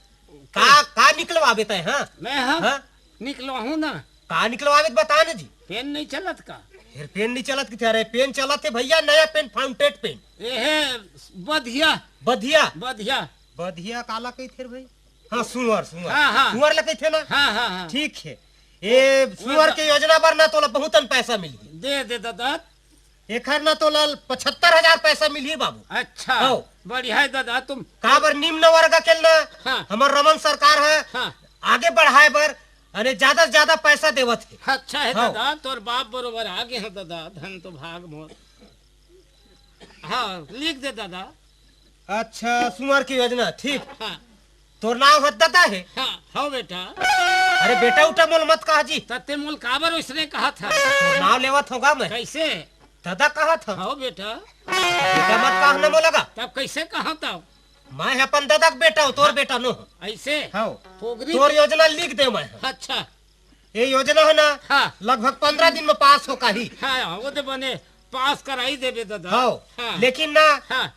का निकलवाबे तय? हाँ
मैं हाँ
हाँ
निकलो हूँ ना।
का निकलवाबे तो बता ना जी।
पेन नहीं चलत का।
फिर पेन नहीं चलत किथे? अरे पेन चलत है भैया, नया पेन फाउंटेड पेन।
ये है बधिया।
बधिया।
बधिया
बधिया काला कही थे भाई? हाँ सुअर सुअर।
हाँ, हाँ।
सुअर लगे थे ना।
हाँ हाँ हाँ
ठीक है, ये सुअर के योजना पर ना तोला बहुतन पैसा मिली।
दे दे दादा।
एखर ना तोला 75,000 पैसा मिली बाबू।
अच्छा
हाँ।
बढ़िया है दादा तुम।
का बर निम्न वर्ग के ना
हाँ।
हमार रमन सरकार है
हाँ
आगे बढ़ाए बर अरे ज्यादा से ज्यादा पैसा देवत है।
अच्छा है
हाँ।
दादा तोर बाप बरोबर आगे है दादा। धन तो भाग मोर। हाँ लिख दे दादा।
अच्छा सुअर की योजना ठीक।
हाँ
तोर नाम दादा है?
हाँ हाँ बेटा।
अरे बेटा उठा मोल मत कहा जी।
तत्ते मूल काबर उसने कहा था।
तोर नाम लेवत होगा मैं।
कैसे?
दादा कहा था।
हाँ बेटा।
बेटा मत कहना मोलगा।
तब कैसे कहा था?
मैं अपन दादा का बेटा हूँ, तोर बेटा नो।
ऐसे
हाँ
पोगरी।
तोर योजना लिख दे मैं।
अच्छा
ये योजना है ना
हाँ
लगभग 15 दिन में पास हो का ही।
हाँ वो तो बने पास कराई देबे दादा।
हाँ
हाँ
लेकिन ना
हाँ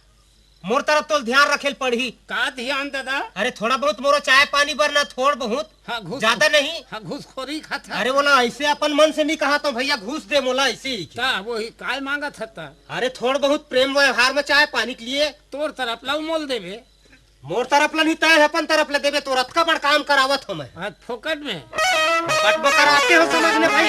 मोर तरफ तो ध्यान रखेल पड़ी।
का ध्यान दादा?
अरे थोड़ा बहुत मोरो चाय पानी बरना, थोड़ बहुत,
हाँ घूस
ज्यादा नहीं।
हाँ घूसखोरी खाता।
अरे बोला ऐसे अपन मन से नहीं कहा तो भैया घूस दे मोला ऐसे ही।
ता वही काय मांगा था?
अरे थोड़ बहुत प्रेम व्यवहार में चाय पानी के लिए
तोर तरफ लाऊ मोल देबे।
मोर तरफ ला नहीं तय अपन तरफ ला देवे। तो रथ का बड़ काम करावत हो मैं।
आज फोकट में।
बट में कराते हो समझने भाई।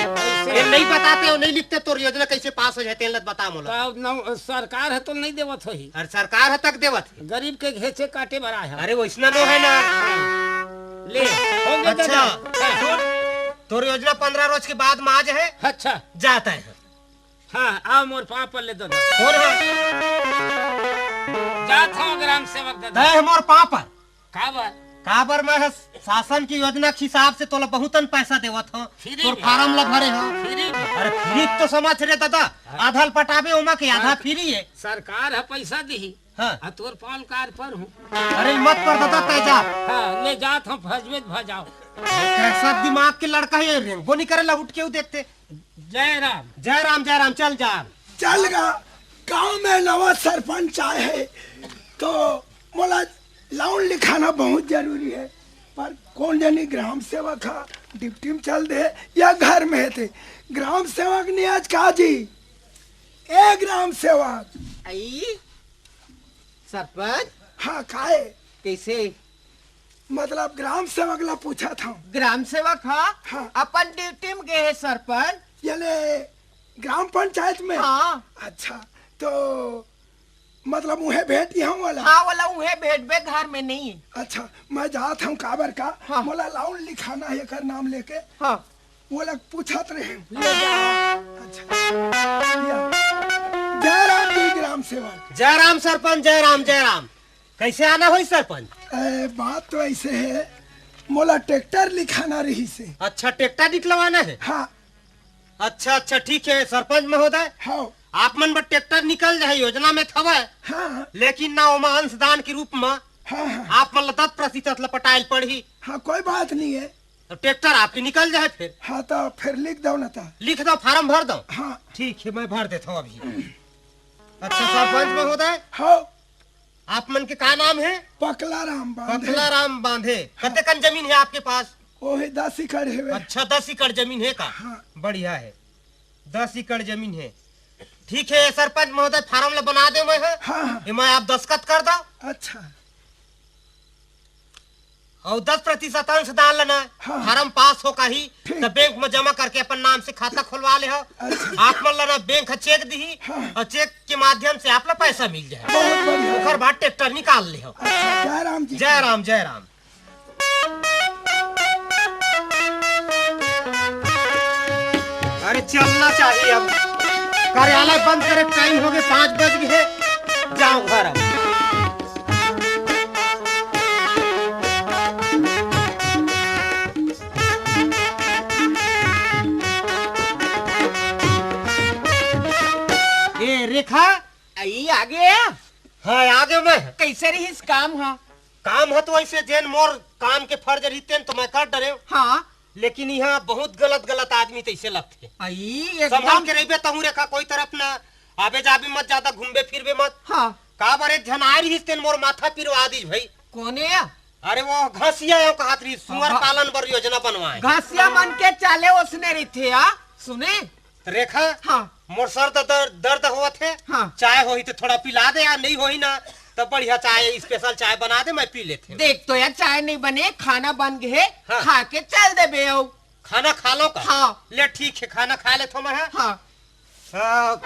ये नहीं बताते हो नहीं लिखते तो योजना कैसे पास हो जाते हैं बता मोला।
ता सरकार है तो नहीं देवत होही।
अरे सरकार है तक देवत है।
गरीब के घेचे काटे बड़ा है।
अरे वैसना नो है ना।
ले हो गया
अच्छा
दादा।
सुन, तोर योजना 15 रोज के बाद में आज है
अच्छा
जाता है।
हाँ आओ मोर पाँव पर ले दादा।
कौन है?
जात हूँ ग्राम सेवक दादा।
तय मोर पापा
का बात?
काबर मैं शासन की योजना के हिसाब से तोला बहुतन पैसा देवत हो
फ्री
तोर
में।
फार्म ला भरे हो
फ्री में।
अरे फ्री तो समझ रे दादा आधा पटाबे ओमा के आधा फ्री है
सरकार है पैसा दी
हाँ।
आ तोर पान कार पर हूँ
अरे मत कर दादा तेजा
हाँ, ले जात हम भजबे भजाओ।
कैसा दिमाग के लड़का है रेंगो नहीं करे उठ के देखते
जय राम।
जय राम चल जा
चलगा गांव में नवा सरपंच आए है तो मोला लाउन लिखाना बहुत जरूरी है पर कौन जानी ग्राम सेवक हा डिप्टी में चल दे या घर में है थे ग्राम सेवक ने आज कहा जी ए ग्राम सेवक
आई सरपंच
हाँ काहे
कैसे
मतलब ग्राम सेवक ला पूछा था
ग्राम सेवक
हाँ।
हाँ अपन ड्यूटी में गए हैं सरपंच।
यानी ग्राम पंचायत में
हाँ
अच्छा तो मतलब मुहे भेंट यहाँ वाला
हाँ वाला उहे भेट बे घर में नहीं।
अच्छा मैं जात हूँ काबर का
हाँ।
मोला लाउन लिखाना है कर नाम लेके
हाँ
वो लोग पूछत रहे
ले जाओ।
अच्छा या। जय राम जी ग्राम सेवक
जय राम सरपंच जय राम कैसे आना हो सरपंच
बात तो ऐसे है मोला ट्रैक्टर लिखाना रही से
अच्छा ट्रैक्टर निकलवाना है
हाँ
अच्छा ठीक है सरपंच महोदय
हाँ
आप मन पर ट्रैक्टर निकल जाए योजना में थवा
हाँ
लेकिन ना ओमा अंशदान के रूप में
हाँ हाँ
आप मन 10% लपटाइल पड़ी
हाँ कोई बात नहीं है
तो ट्रैक्टर आपकी निकल जाए फिर
हाँ तो फिर लिख दो ना था
लिख दो फार्म भर दो
हाँ
ठीक है मैं भर देता हूँ अभी अच्छा सरपंच महोदय
हाँ
आप मन के का नाम है
पकला राम बांधे
पतला राम बांधे कते कन जमीन है आपके पास
वो है 10 एकड़ है वे।
अच्छा 10 एकड़ जमीन है का
हाँ।
बढ़िया है 10 एकड़ जमीन है ठीक है सरपंच महोदय फार्म ला बना दे मैं है
हाँ हाँ
मैं आप दस्तखत कर दो
अच्छा
और 10% अंशदान लेना
हाँ।
फार्म पास हो का ही
ठीक।
तो बैंक में जमा करके अपन नाम से खाता खुलवा ले हो
अच्छा।
आप मन लेना बैंक चेक दी
हाँ।
और चेक के माध्यम से आप ला पैसा मिल जाए
बहुत बढ़िया
ओकर बाद ट्रैक्टर निकाल ले हो
अच्छा जय राम जी
जय राम अरे चलना चाहिए अब कार्यालय बंद करे टाइम हो गए 5 बज गए जाओ घर अब ए रेखा
आई आ गया।
हाँ आगे मैं
कैसे रही इस काम हाँ
काम हो तो ऐसे जेन मोर काम के फर्ज रहते तो मैं कर डरे
हाँ
लेकिन यहाँ बहुत गलत आदमी तैसे लगते
आई
संभाल
एकदम
के रहिबे तहू रेखा कोई तरफ ना आबे जाबे मत ज्यादा घूमबे फिरबे मत
हाँ
का बारे झनारी हिस्तेन मोर माथा पिरवा दी भाई
कोने
अरे वो घसिया यो कहत रही सुअर
हाँ।
पालन बर योजना बनवाए
घासिया मन के चाले उसने रही थे सुने
तो रेखा
हाँ
मोर सर दर्द हुआ थे
हाँ।
चाय होई तो थोड़ा पिला दे या नहीं होई ना तो बढ़िया चाय स्पेशल चाय बना दे मैं पी लेते
देख तो यार चाय नहीं बने खाना बन गए
हाँ।
खा के चल दे बे आओ।
खाना खा लो का
हाँ।
ले ठीक है खाना खा ले तो मैं
हाँ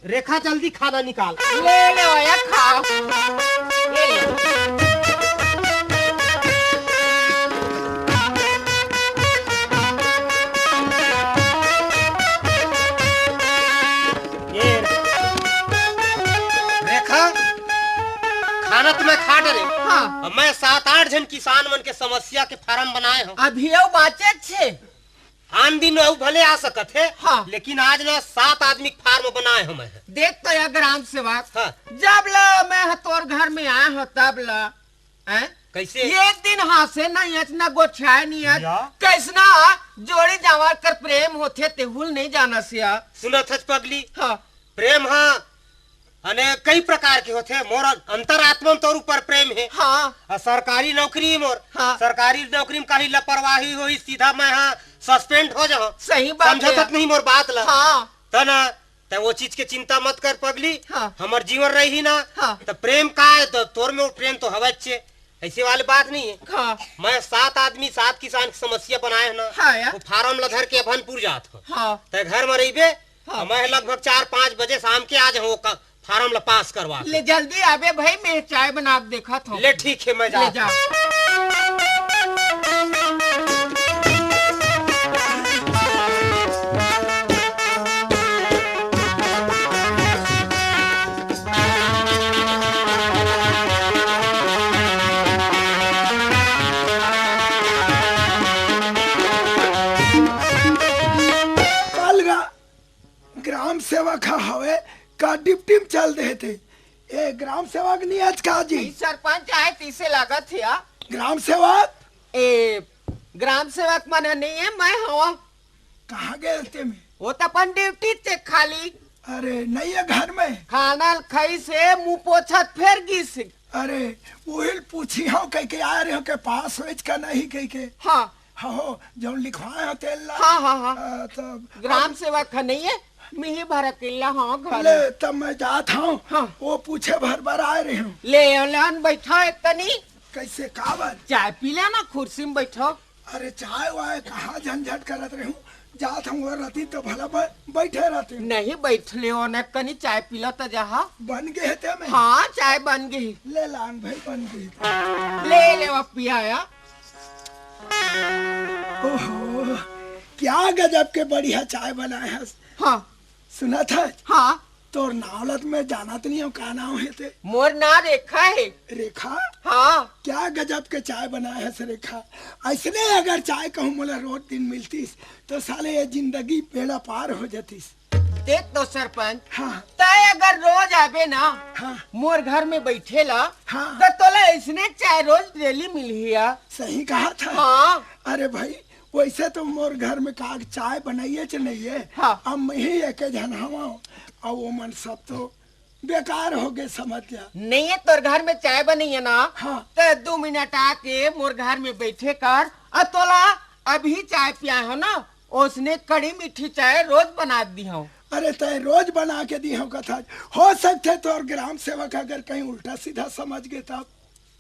रेखा जल्दी खाना निकाल
ले ले या खाओ ले ले
ये रेखा खाना तो मैं खा डरे
हाँ
अब मैं 7-8 जन किसान मन के समस्या के फार्म बनाए हूँ
अभी आओ बाचे छे
आन दिन वो भले आ सकत है
हाँ।
लेकिन आज ना 7 आदमी के फार्म बनाए हूँ मैं
देख तो यार ग्राम सेवक
हाँ।
जब ला मैं तोर घर में आया हो तब ला हैं?
कैसे
एक दिन हाथ से नहीं इतना गोछाए नहीं है
या?
कैसना जोड़ी जवार कर प्रेम होते तेहुल नहीं जाना सिया
सुनत हस पगली
हाँ
प्रेम हाँ अने कई प्रकार के होते मोर अंतरात्मा तौर ऊपर प्रेम है
हाँ
और सरकारी नौकरी मोर
हाँ।
सरकारी नौकरी में कहीं लापरवाही हुई सीधा मैं हाँ सस्पेंड हो जाऊँ
सही बात
समझ तक नहीं मोर बात ला
हाँ
तो ना तो वो चीज के चिंता मत कर पगली
हाँ।
हमार जीवन रही ना
हाँ।
तो प्रेम का है तो तोर में वो प्रेम तो हवा अच्छे ऐसी वाली बात नहीं है
हाँ
मैं 7 आदमी 7 किसान की समस्या बनाए है ना
हाँ यार।
वो फार्म लधर के अभनपुर जात हो
हाँ
तो घर में रहिबे
हाँ।
मैं लगभग 4-5 बजे शाम के आ जाऊँ फार्म ला पास करवा के।
ले जल्दी आबे भाई मैं चाय बना के देखा था
ले ठीक है मैं
ले
जा
जा
सेवक हवे का डिप्टी में चल देते। ए ग्राम सेवक नहीं आज का जी?
सरपंच आए तीसे लागत है।
ग्राम सेवक
ए ग्राम सेवक मना नहीं है, मैं हवा।
कहाँ गए थे में?
वो तो अपन ड्यूटी थे खाली।
अरे नहीं है घर में?
खाना खाई से मुंह पोछत फिर गिस।
अरे वही पूछी हो कह के आ रहे हो के पास वेच का नहीं कह के।
हाँ
हो जो लिखवाए हो तेल ला।
हाँ हाँ हाँ
तब
ग्राम सेवक नहीं है, मिही भर किला। हाँ घर
ले तब मैं जात हूँ।
हाँ।
वो पूछे भर भर आ रहे हूँ।
ले लेन बैठा एक तनी
कैसे काबर?
चाय पी लेना, कुर्सी में बैठो।
अरे चाय वाय कहाँ झंझट करत रहे हूँ, जात हूँ वो रहती तो भला बैठे रहती हूँ।
नहीं बैठ ले न कनी चाय पीला तो जहा
बन गए थे मैं।
हाँ चाय बन गई।
ले लान भाई बन गई।
ले ले वो पियाया।
ओहो क्या गजब के बढ़िया चाय बनाए है।
हाँ
सुना था
हाँ
तोर नावलत में जाना तो नहीं हो का नाम है ते?
मोर ना रेखा है।
रेखा?
हाँ
क्या गजब के चाय बनाए है से रेखा। ऐसने अगर चाय कहूँ मोला रोज दिन मिलतीस तो साले ये जिंदगी बेड़ा पार हो जातीस।
देख तो सरपंच,
हाँ
तय अगर रोज आवे ना
हाँ
मोर घर में बैठेला
हाँ
तो तोला इसने चाय रोज डेली मिलिया।
सही कहा था।
हाँ
अरे भाई वैसे तो मोर घर में का चाय बनाइए च नहीं है।
हाँ।
अब मैं ही एक जन हवा और वो मन सब तो बेकार हो गए समझ जा।
नहीं है तोर घर में चाय बनी है ना।
हाँ।
तो 2 मिनट आके मोर घर में बैठे कर और तोला अभी चाय पिया हो ना, उसने कड़ी मीठी चाय रोज बना दी हो।
अरे तय रोज बना के दी हो कथा। हो सकते तो और ग्राम सेवक अगर कहीं उल्टा सीधा समझ गए तब।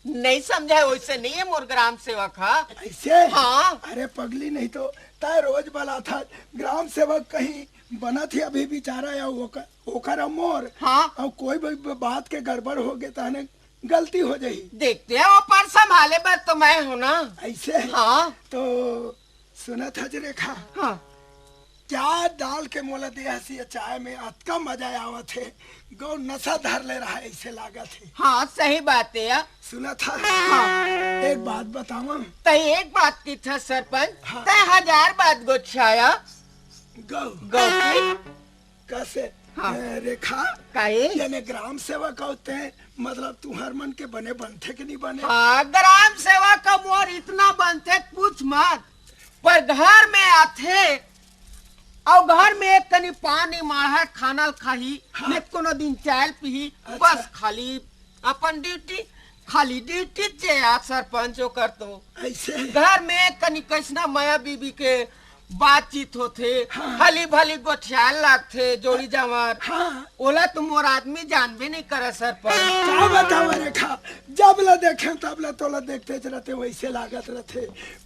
नहीं समझा, वैसे नहीं है मोर ग्राम सेवक। हाँ
ऐसे?
हाँ।
अरे पगली नहीं तो तय रोज बना था ग्राम सेवक कहीं बना थी अभी बेचारा या ओकर मोर।
हाँ।
और कोई भी बात के गड़बड़ हो गए तो गलती हो जाही।
देखते हैं वो पर संभाले बार तो मैं हूँ ना।
ऐसे?
हाँ
तो सुना था जे रेखा।
हाँ
क्या डाल के मोला दिया सी चाय में अतका मजा आवत है। गौ नशा धर ले रहा है ऐसे लागत है।
हाँ सही बात है यार।
सुना था।
हाँ।
एक बात बतावा।
तय एक बात की था सरपंच।
हाँ।
तय 1000 बात गोछाया
गौ
गौ की।
कैसे?
हाँ।
रेखा
काहे?
यानी ग्राम सेवक होते हैं मतलब तू हर मन के बने बनते कि नहीं बने?
हाँ ग्राम सेवा का मोर इतना बनते पूछ मत, पर घर में आते और घर में एक कनी पानी मार खाना खाही।
हाँ।
ने कोनो दिन चाय पी।
अच्छा।
बस खाली अपन ड्यूटी खाली ड्यूटी चे आ सरपंच कर तो
ऐसे?
घर में कनी कैसना माया बीबी के बातचीत होते।
हाँ।
हली भली गोठियाल लागते जोड़ी जमार।
हाँ।
ओला तुम मोर आदमी जानबे नहीं करे सरपंच।
क्या बतावा रेखा, जब ला देखे तब ला तोला देखते रहते वैसे लागत रहते।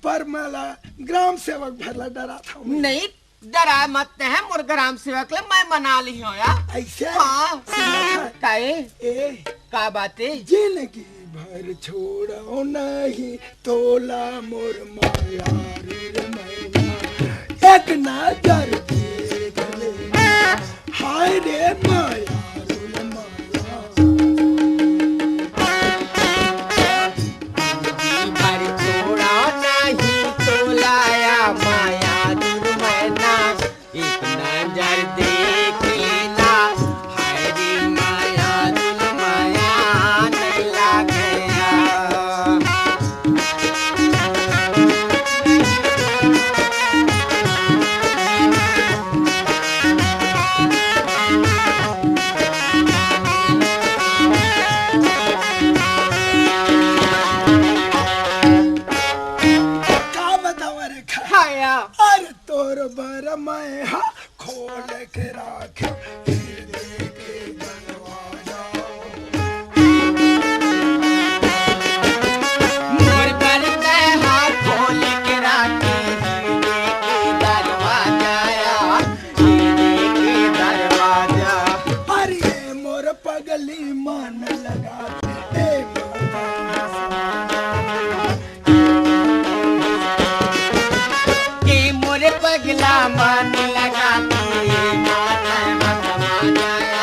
पर मला ग्राम सेवक भरला डरा था।
नहीं डरा मत है, मोर ग्राम सेवक ले मैं मना ली हो यार।
ऐसे?
हाँ।
सुना था।
काहे?
ए
का बातें?
जिंदगी भर छोड़ो नहीं तोला मोर माया रे मैना, एक नजर देख ले हाय रे माया रे माया।
भर छोड़ा नहीं तोलाया माया दूर मैना, एक नजर देख लेना हाय रे माया दूर माया नहीं लागया।
का बतावा रेखा।
हाया
अरे तोर बर मैं हा खोल के राखे हृदय के दरवाजा।
मोर पर मैं हाथ खोल के राखे हृदय के दरवाजा, हृदय के दरवाजा।
अरे मोर पगली मन लगा दे
के मोर पगला मन लगा के माता मत माया।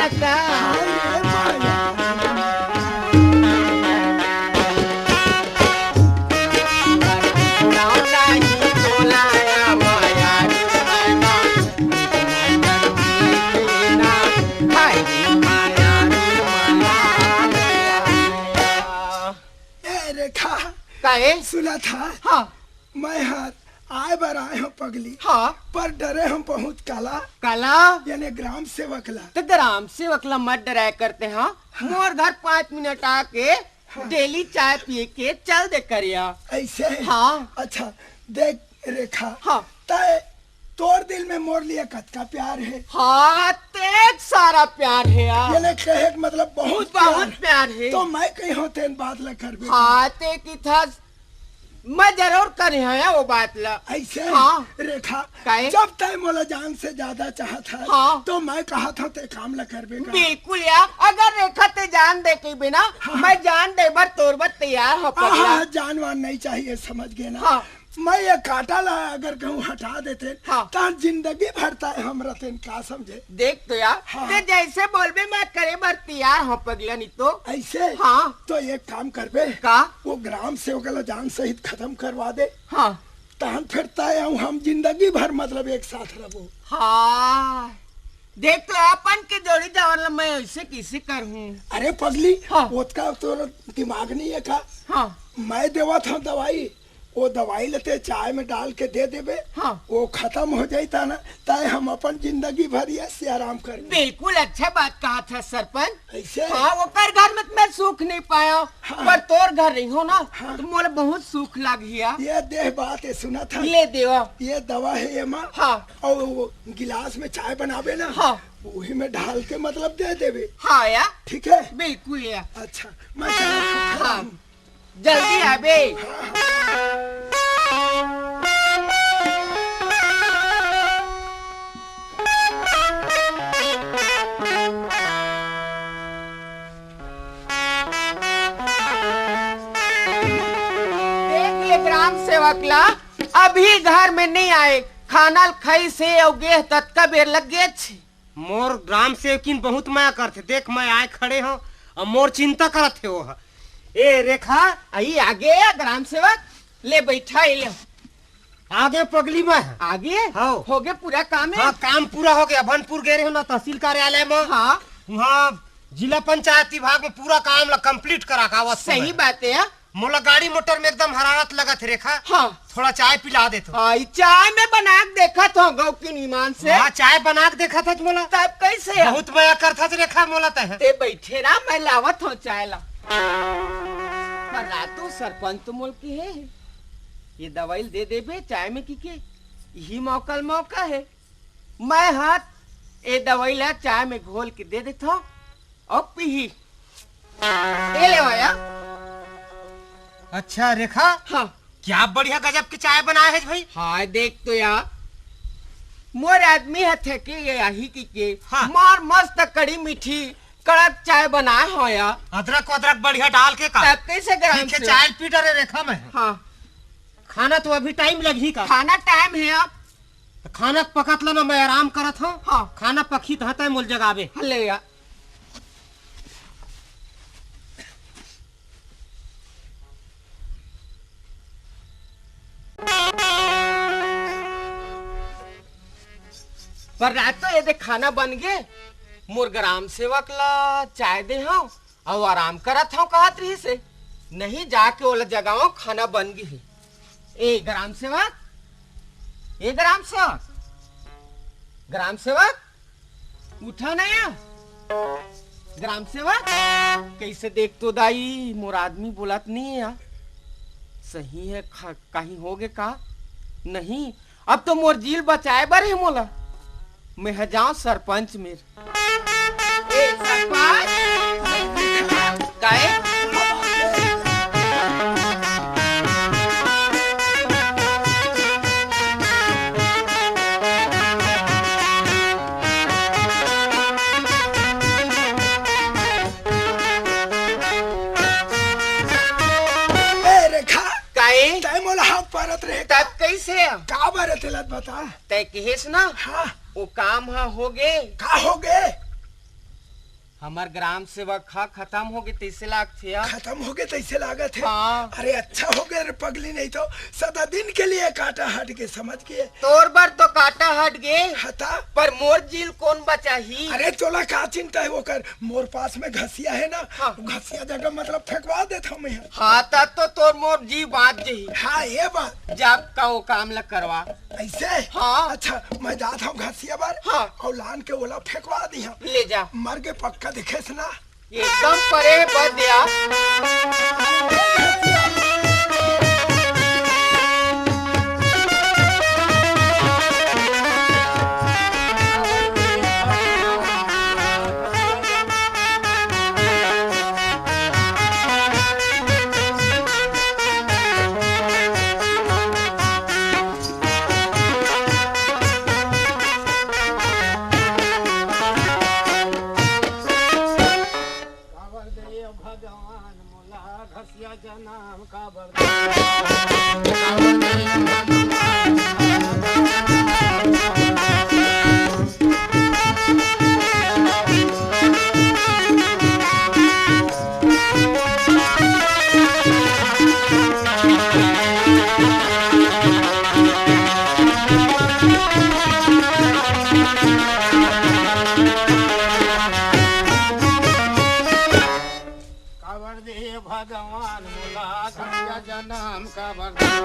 जाता
अरे माया।
नाव नहीं तोलाया माया रुमाना, ना हाय माया रुमाना।
ए रेखा
काहे?
सुना था
हाँ
मैं हाथ आए बार आए हम पगली,
हाँ
पर डरे हम बहुत काला
काला
यानी ग्राम सेवक ला।
तो ग्राम सेवक ला मत डराया करते हैं। मोर घर 5 मिनट आके डेली चाय पिए के चल दे करिया।
ऐसे है?
हाँ
अच्छा देख रेखा,
हाँ
तय तोर दिल में मोर लिए कतका प्यार है,
हाँ तेज सारा प्यार है यार।
यानी कहे के मतलब बहुत
बहुत प्यार है।
तो मैं कहीं होते बात ला कर
हाँ ते की था मैं जरूर करे है वो बात ला।
ऐसे
हाँ।
रेखा
काहे?
जब तय मोला जान से ज्यादा चाहत है,
हाँ।
तो मैं कहा था ते काम ला करबे का।
बिल्कुल यार, अगर रेखा ते जान दे के बिना मैं जान दे बर तोर बर तैयार हो पगला।
हाँ, जानवान नहीं चाहिए, समझ गए ना।
हाँ।
मैं ये काटा ला अगर कहूँ हटा देते
हाँ।
तो जिंदगी भरता है हमरा तेन का समझे।
देख तो यार
हाँ।
ते जैसे बोलबे मैं करे बर तैयार हो पगला नहीं तो।
ऐसे
हाँ।
तो एक काम करबे
का?
वो ग्राम सेवक ला जान सहित खत्म करवा दे,
हाँ
तहन फिर तय हम जिंदगी भर मतलब एक साथ रहो।
हाँ देख तो अपन के जोड़ी जावल मैं ऐसे किसे करूँ।
अरे पगली,
हाँ।
उसका तो दिमाग नहीं है का?
हाँ
मैं देवा था दवाई, वो दवाई लेते चाय में डाल के दे देबे,
हाँ।
वो खत्म हो जाता ना, तय हम अपन जिंदगी भर ऐसे आराम कर।
बिल्कुल अच्छा बात कहा था सरपंच।
ऐसे
हाँ वो कर घर में मैं सुख नहीं पाया,
हाँ।
पर तोर घर रही हो ना,
हाँ।
तो मोला बहुत सुख लग गया।
ये देह बात है, सुना था
ले देवा।
ये दवा है ये माँ।
हाँ।
और वो गिलास में चाय बनावे ना,
हाँ।
वही में डाल के मतलब दे देवे।
हाँ यार
ठीक है?
बिल्कुल यार।
अच्छा मैं चला।
हाँ जल्दी आबे। देख ले ग्राम सेवक ला अभी घर में नहीं आए, खाना खाई से और गेह तत्का बेर लग गए छे।
मोर ग्राम सेवकिन बहुत माया करते, देख मैं आए खड़े हो और मोर चिंता करत थे वो। ए रेखा
आई आगे ग्राम सेवक ले बैठा ले
आगे पगली में है।
आगे।
हाँ।
हो गया पूरा काम है।
हाँ काम पूरा हो गया, भनपुर गए रहे हो ना तहसील कार्यालय में।
हाँ
वहाँ जिला पंचायत विभाग में पूरा काम ला कंप्लीट करा का।
सही बात है।
मोला गाड़ी मोटर में एकदम हरारत लगा थे रेखा।
हाँ
थोड़ा चाय पिला दे तो।
हाँ चाय में बना के देखा था गौ की ईमान से।
हाँ चाय बना के देखा था मोला,
तब कैसे
बहुत माया करता था रेखा मोला तय।
ते बैठे रहा मैं लावत हूँ चाय ला। पर रातों सरपंच तो मोल की है, ये दवाई दे देबे चाय में की के यही मौका है। मैं हाथ ये दवाई ला चाय में घोल के दे देता हूँ और पी। ये ले आया।
अच्छा रेखा,
हाँ
क्या बढ़िया गजब की चाय बनाए है भाई।
हाँ देख तो यार मोर आदमी है के यही की
हाँ।
मार मस्त कड़ी मीठी कड़क चाय बनाए हो यार।
अदरक वदरक बढ़िया डाल के का।
तब कैसे ग्राम
ठीक है,
से।
चाय पी डरे रेखा में।
हाँ
खाना तो अभी टाइम लग ही का।
खाना टाइम है अब।
तो खाना पकत लो ना, मैं आराम करत हूँ।
हाँ
खाना पकी तो हता मोल जगावे।
ले यार। पर रात तो ये देख खाना बन गए, मोर ग्राम सेवक ला चाय दे हूँ और आराम करत हूँ कहत रही से नहीं जाके ओला जगाओ खाना बन गई है। ए ग्राम सेवक, ए ग्राम सेवक, ग्राम सेवक उठा ना यार। ग्राम सेवक कैसे देख तो दाई मोर आदमी बोलत नहीं है यार। सही है कहीं हो गए का नहीं, अब तो मोर जील बचाए बर है मोला। मैं जाऊं सरपंच मेर। ए सरपंच गाय
परत रहे
तब कैसे
का बारे तेलत बता।
तय कहेस ना
हाँ
वो काम हाँ हो गए।
का हो गए
हमार ग्राम सेवक खा खत्म हो गए 30 लाख थे यार।
खत्म हो गए तैसे लागत है।
हाँ।
अरे अच्छा हो गया रे पगली, नहीं तो सदा दिन के लिए काटा हट के समझ गए।
तोर बार तो काटा हट गए
हता
पर मोर जील कौन बचा ही।
अरे तोला का चिंता है वो कर, मोर पास में घसिया है ना।
हाँ।
घसिया जगह मतलब फेंकवा देता हूँ मैं।
हाँ तब तो तोर मोर जी बात जी।
हाँ ये बात
जब का वो काम ल करवा।
ऐसे।
हाँ।
अच्छा मैं जाता हूँ घसिया बार।
हाँ।
और लान के ओला फेंकवा दी हूँ।
ले जा
मर के पक्का दिखे से ना।
एकदम परे बच दिया।
भगवान मोला घसिया जनाम का बरदान। काबर दे भगवान मोला घसिया जनाम का बरदान।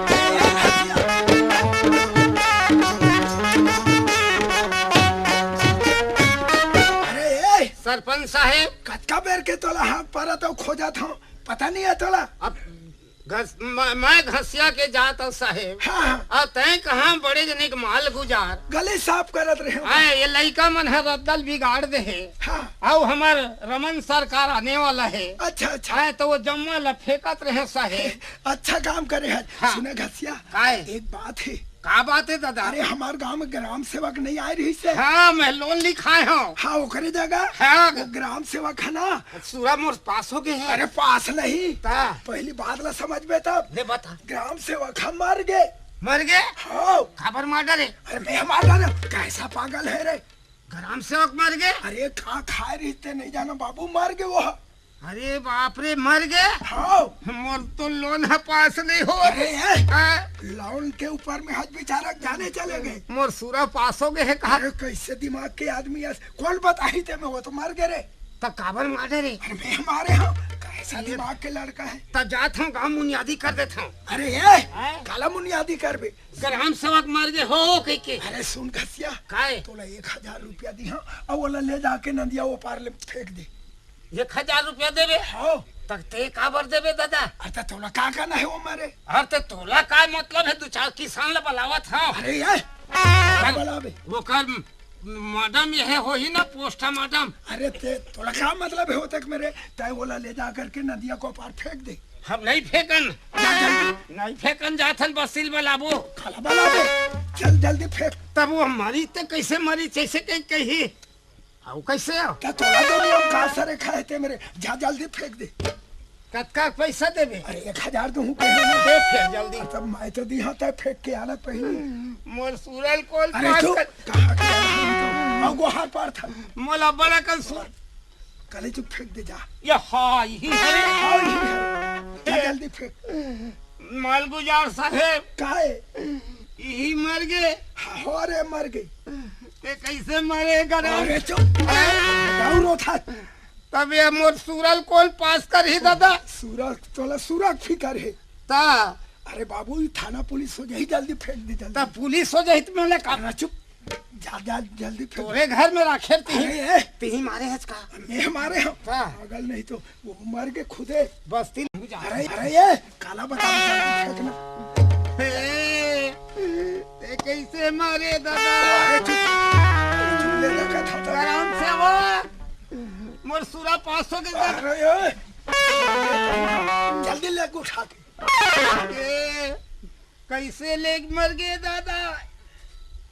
अरे ए
सरपंच साहेब
कतका बेर के तोला हाथ पारा तो खोजा था, पता नहीं है तोला।
अब मैं घसिया के जात हूँ साहेब।
हाँ।
अब तय कहाँ बड़े जने के माल गुजार
गले साफ करत रहे।
आए ये लड़का मन है रद्दल बिगाड़ दे है।
हाँ।
अब हमार रमन सरकार आने वाला है।
अच्छा अच्छा
आए तो वो जम्मा ला फेंकत रहे साहेब।
अच्छा काम करे है।
हाँ।
सुने घसिया
काहे?
एक बात है।
का बात है दादा?
अरे हमारे गांव में ग्राम सेवक नहीं आए रही से।
हाँ मैं लोन लिखाए हूँ।
हाँ ओकरे जगह
हाँ।
वो ग्राम सेवक है ना।
सूरा मोर पास हो गए हैं।
अरे पास नहीं,
ता
पहली बात ला समझ में तब।
ले बता।
ग्राम सेवक हम मर गए।
मर गए?
हाँ।
खबर मार डरे।
अरे मैं हमारा ना कैसा पागल है रे।
ग्राम सेवक मर गए?
अरे खा खाए रही नहीं जाना बाबू, मर गए वो।
अरे बाप रे मर गए?
हाँ।
मोर तो लोन है पास नहीं हो।
अरे ये
हाँ,
लाउन के ऊपर में हज बेचारा जाने चले गए।
मोर सूरा पास हो गए है कहा?
अरे कैसे दिमाग के आदमी है, कौन बताही थे मैं, वो तो मर गए रे।
तब काबर मार डरे?
अरे मैं हमारे यहाँ कैसा दिमाग के लड़का है।
तब जात हूँ गाँव मुनियादी कर देता हूँ।
अरे ये
हाँ?
काला मुनियादी कर बे।
ग्राम सेवक मर गए हो कह के।
अरे सुन घसिया,
काहे?
तोला 1000 रुपया दी हाँ, और वो ले जाके नदिया वो पार ले फेंक दे।
1000 रुपया देवे?
हाँ।
तक ते काबर देवे दादा?
अरे तोला का करना है वो मारे।
अरे तो तोला का मतलब है? दो चार किसान ला बुलावत हूँ।
अरे ये क्या बोला बे?
वो कर मैडम यह हो ही ना पोस्टा मैडम।
अरे ते तोला क्या मतलब है होते मेरे, तय बोला ले जा करके नदिया को पार फेंक दे।
हम नहीं फेंकन।
जा जल्दी।
नहीं फेंकन जाथन बसिल बलाबो।
खाला बना दे, चल जल्दी फेंक।
तब वो मरी तो कैसे मरी? जैसे कही आओ कैसे आओ?
क्या तोला दो नियम का सरे खाए थे मेरे, जा जल्दी फेंक दे।
कतका पैसा देवे?
अरे 1000 दूं कहीं ना
दे फिर जल्दी।
तब मैं तो दी हाँ, तय फेंक के आना पहले।
मोर सूरल कोल
अरे
पास
तू
कर।
कहाँ के आया? और गुहार पार था।
मोला बड़ा कल सूर।
कले तू फेंक दे जा।
ये हाँ यही है।
हाँ, यही है। जा जल्दी फेंक।
माल गुजार साहेब
काहे?
यही मर गए।
हाँ, अरे मर गई।
ते कैसे मरे गरम?
अरे चुप, गाँव था।
तब ये मोर सूरल कोल पास कर ही दादा।
सूरज तोला सूरज फिकर है।
ता
अरे बाबू ये थाना पुलिस हो जाए, जल्दी फेंक दे जल्दी।
तब पुलिस हो जाए तो मैं का
अरे चुप, जा जा जल्दी फेंक।
तोरे घर में रखे
अरे
ती मारे है का?
ये हमारे हम
हाँ।
पागल नहीं तो वो मर के खुदे।
बस तीन
अरे अरे ये काला बता जल्दी फेंकना।
ते कैसे मारे दादा?
अरे चुप ले रखा था तो।
आराम से वो मोर सूरा पास हो गया।
अरे ये जल्दी ले उठा के।
कैसे लेग मर गए दादा?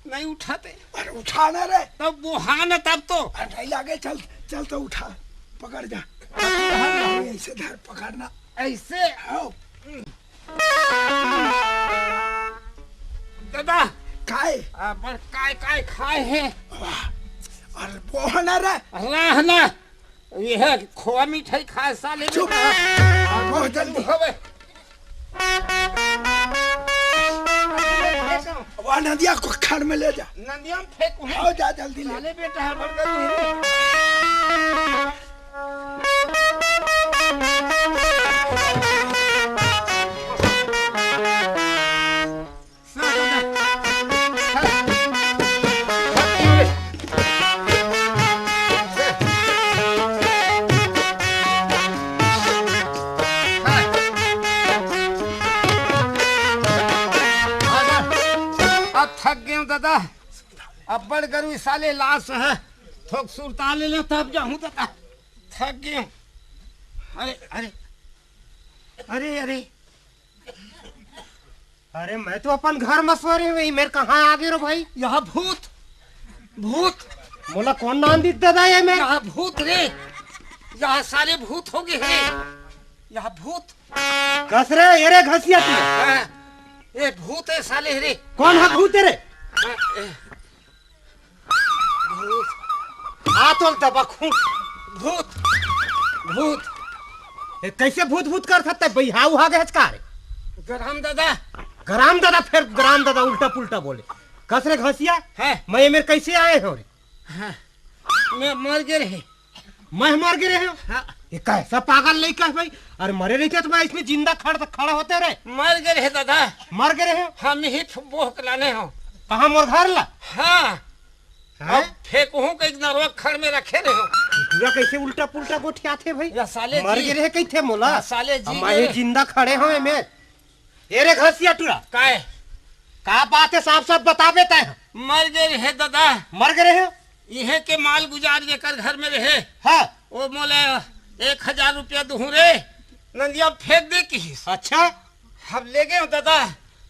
नहीं उठाते।
अरे उठाना रे।
तब वो हाँ न तब तो।
अरे नहीं आगे चल, चल तो उठा, पकड़ जा। ऐसे धर पकड़ना
ऐसे
आओ।
दादा
काय
पर काय काय खाए है?
और वो ना रे।
रहना ये है खोआ मिठाई खाए साले
चुप।
बेटा।
बहुत जल्दी।
हवे
वहाँ नदिया को खड़ में ले जा।
नदिया में फेंकू है।
आओ जा जल्दी ले।
साले बेटा है बड़ गई है। अब थक गए हूँ दादा। अब बड़ गरू साले लाश है। थोक सुरता ले ले तब जाऊँ दादा। थक गए हूँ। अरे अरे अरे अरे
अरे मैं तो अपन घर में सो रही हूँ, मेरे कहाँ आ गए रो भाई?
यहाँ भूत भूत
मोला कौन नाम दी दादा ये मेरे?
यहाँ भूत रे। यहाँ सारे भूत हो गए हैं। यहाँ भूत
कस रे ये रे घसिया तू?
हाँ, ये भूत है साले रे।
कौन है भूत तेरे?
हाँ, भूत
आ तो दबखू।
भूत भूत
कैसे भूत भूत कर सकता है? बिहार उहा गए रे
गरम दादा।
ग्राम दादा, फिर ग्राम दादा उल्टा पुल्टा बोले। कस रे घसिया
है
मैं मेरे कैसे आए हो रे?
हाँ, मैं मर गए रहे।
मैं मर गए रहे हो?
हाँ,
ये कैसा पागल लड़का है भाई? अरे मरे रहते तो मैं इसमें जिंदा खड़ा होते रहे।
मर गए रहे दादा।
मर गए रहे हो?
हम ही बोह के लाने हो।
कहाँ मोर घर ला?
हाँ
हैं?
अब फेंकू के नरवा खड़ में रखे रहे हो।
पूरा कैसे उल्टा पुल्टा गोठिया थे भाई?
या साले
मर
जी।
गए रहे कैसे मोला?
हाँ, साले जी
अब मैं
गए।
जिंदा खड़े हो मैं। ये रे घसिया टूरा
काय
का बात है? साफ साफ बतावे तय।
मर गए रहे दादा।
मर गए रहे हो?
यह के माल गुजार जेकर घर में रहे
हाँ
वो मोले 1000 रुपया दूं रे। नंदिया फेंक दे की।
अच्छा
हम ले गए हो दादा।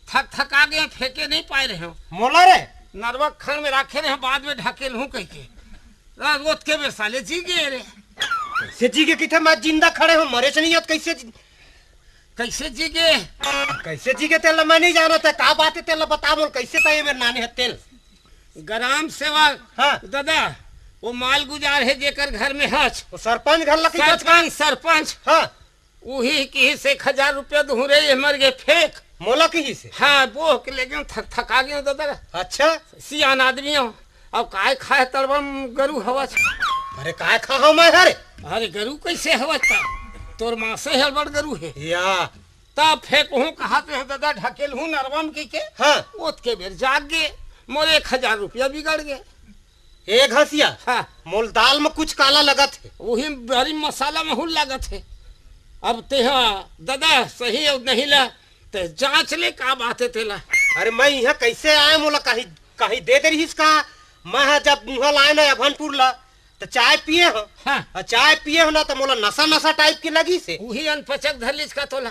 थक आ गए, फेंके नहीं पाए रहे हो।
मोला रे
नरवा खड़ में रखे रहे, बाद में ढकेल हूँ कह के रोत के बेर साले जी गए रे।
से जी के किथे मैं जिंदा खड़े हो? मरे से नहीं होत कैसे
कैसे जी गए?
कैसे जी के तेल मैं नहीं जाना था। का बात है तेल बता बोल कैसे था ये मेरे नानी है तेल?
ग्राम सेवक
हाँ
दादा वो माल गुजार है जेकर घर में हच।
वो सरपंच घर लकी
सरपंच
हाँ
वही की से 1000 रुपया दूं रे। ये मर गए फेंक।
मोला की से?
हाँ बोह के ले गए। थका गए दादा।
अच्छा
सियान आदमी हो। अब काय खाए तड़बम गरु हवा।
अरे काय खा मैं हरे?
अरे गरु कैसे हवा था? तोर माँ से हड़बड़ गरु है।
या
तब फेंकू कहाते हैं दादा। ढकेल हूँ नरवम की के।
हाँ
ओत के बेर जाग गए। मोरे 1000 रुपया बिगड़ गए।
एक घसिया
हाँ
मोल दाल में कुछ काला लगत है।
वही बड़ी मसाला में हुल लागत है। अब ते दादा सही और नहीं ला ते जांच ले का बात है तेला।
अरे मैं यहाँ कैसे आए मोला कहीं कहीं दे दे रही इसका? मैं जब मुँह लाए ना अभनपुर ला तो चाय पिए हो।
हाँ
और चाय पिए हो ना तो मोला नशा नशा टाइप की लगी से।
वही अनपचक धर लीज का तोला।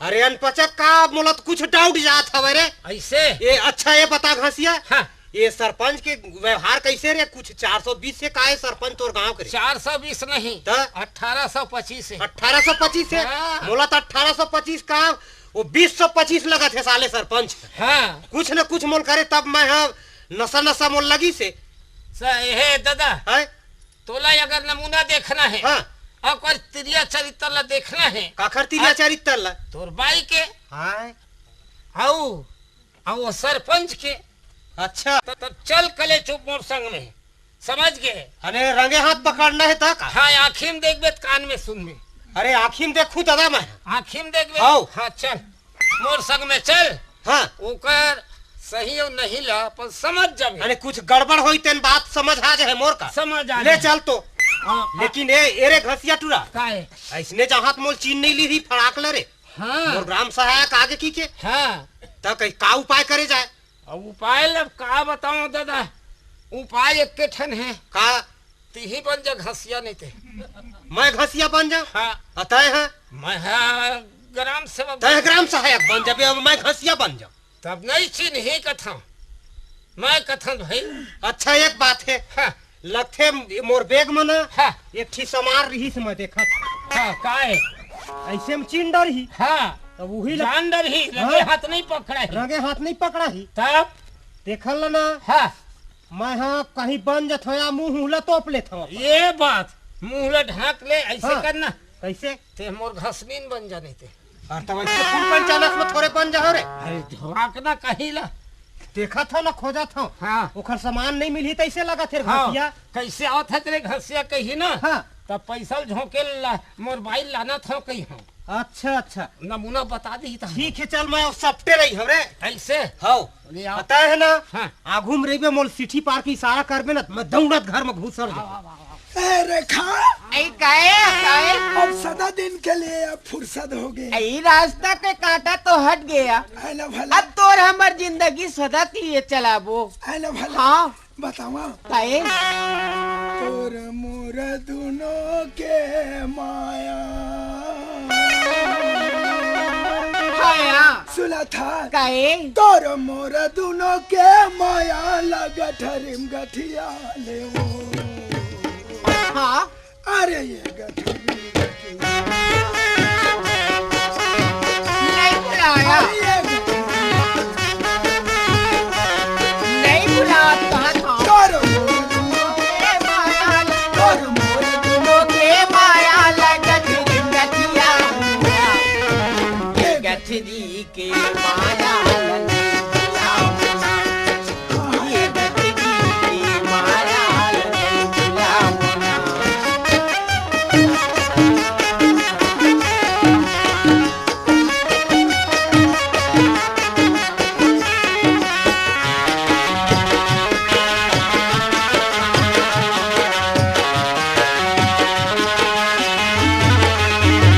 अरे अनपचक का मोला तो कुछ डाउट जात हवे रे।
ऐसे
ये अच्छा ये बता घसिया
हाँ
ये सरपंच के व्यवहार कैसे रे? कुछ 420 से का है सरपंच तोर गांव के?
420 नहीं
तो
1825 है।
1825 है।
हाँ।
मोला तो 1825 का वो 2025 लगा थे साले सरपंच।
हाँ
कुछ न कुछ मोल करे तब मैं हाँ नशा नशा मोल लगी से
हे दादा
है।
तोला अगर नमूना देखना है
हाँ
और त्रिया चरित्र ला देखना है
काखर तीन चरित्र ला
तोर बाई के
हाँ
आओ वो सरपंच के।
अच्छा
तब चल कले चुप मोर संग में। समझ गए?
अरे रंगे हाथ पकड़ना है तक?
हाँ आँखी में देख कान में सुन में।
अरे आँखी में देखू दादा मैं।
आँखी में देख
आओ।
हाँ चल मोर संग में चल।
हाँ
ओकर सही और नहीं ला पर समझ जब
अरे कुछ गड़बड़ होई तेन बात समझ आ जाए मोर का।
समझ आ
ले चल तो।
हाँ,
लेकिन एरे घसिया टूरा
काहे?
ऐसने जहां मोल चीन नहीं ली थी फड़ाक ले
हाँ
मोर ग्राम सहायक आगे की के
हाँ
तब कहीं का उपाय करे जाए?
अब उपाय लब का बताऊं दादा। उपाय एक के ठन है।
का
तिही बन जा घसिया नहीं थे।
मैं घसिया बन जाऊं?
हाँ
अतः है
मैं हाँ ग्राम सेवक।
तय ग्राम सहायक बन जाबे अब मैं घसिया बन जाऊं।
तब नहीं चीन ही कथा मैं कथन भाई।
अच्छा एक बात है
हाँ
लगथे मोर बेग में ना
हाँ
एक ठी समार रही से मैं देखा
हाँ काहे?
ऐसे में चीन डर ही
हाँ
तब वही
जान डर ही लगे
हाँ?
हाथ नहीं पकड़ा ही।
रंगे हाथ नहीं पकड़ा ही
तब
देखल ना
हाँ
मैं हाँ कहीं बन जत हो या मुंह हुला तोप लेत हो।
ये बात मुंह ला ढाक ले ऐसे
हाँ।
करना
कैसे
ते मोर घसनीन बन जाने ते
और तब ऐसे फूल चालक में थोड़े बन जाओ रे
अरे ढाकना कहीं ला
देखा था ना खोजा था
हाँ
ओखर सामान नहीं मिली तैसे लगा थे
हाँ
घसिया
कैसे आवत है तेरे घसिया कही ना
हाँ
तब पैसा झोंके ला मोबाइल लाना था कहीं हाँ
अच्छा अच्छा
नमूना बता दी था
ठीक है चल मैं सपटे रही हमरे
ऐसे
हाउ
ले आओ।
पता है ना
हाँ।
आगू में रही मोल सिटी पार की इशारा करबे ना मैं दौड़त घर में घुसर जाऊं
ए रेखा
ऐ काहे
अब सदा दिन के लिए अब फुर्सत हो गई
ऐ रास्ता के कांटा तो हट गया
है ना भला
अब तोर हमर जिंदगी सदा के लिए चलाबो
है ना भला
हाँ
बतावा
काहे
तोर मोर दोनों के माया
हाया
सुना था
काहे
तोर मोर दोनों के माया लगा ठरिम गठिया ले वो
हाँ
अरे ये गठिया
नहीं बुलाया
ये गठिया
नहीं बुलाया कहा था
तोर मोर दोनों
ए माया
तोर मोर
दोनों के माया लगत गठिया गठरी के माया ये गठरी के माया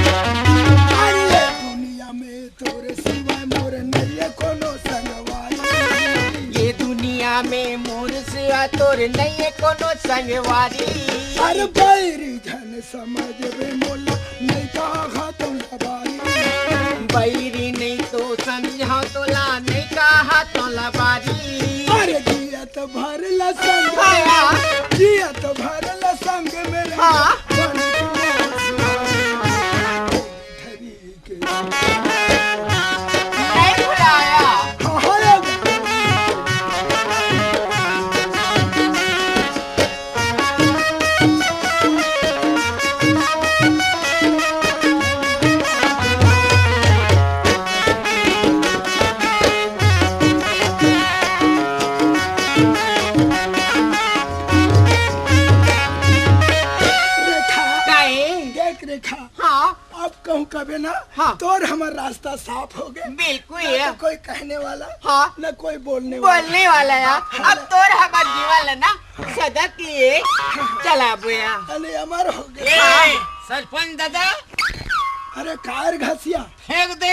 अरे दुनिया में तोरे सिवाय मोर नैया कोनो संगवारी
ये दुनिया में मोर से तोर नहीं कोनो संगवारी
अरे बैरी धन समझ बे मोला नहीं कहा तुम लबारी
बैरी नहीं तो समझा तोला नहीं कहा तोला बारी
अरे जियत भरला संग
हाँ।
जियत भरला संग मेरे
हाँ।
बन धरी के
नहीं बुलाया
हाँ रेखा
काहे
देख रेखा
हाँ
अब कहूँ कभी ना
हाँ।
तोर हमारा रास्ता साफ हो गया
बिल्कुल
न
है
तो कोई कहने वाला
हाँ
न कोई बोलने वाला
बोलने वाला है अब तोर हमार जीवन है ना सदा के लिए चला बुया
अरे अमर हो गया
ए सरपंच दादा
अरे कार घसिया
फेंक दे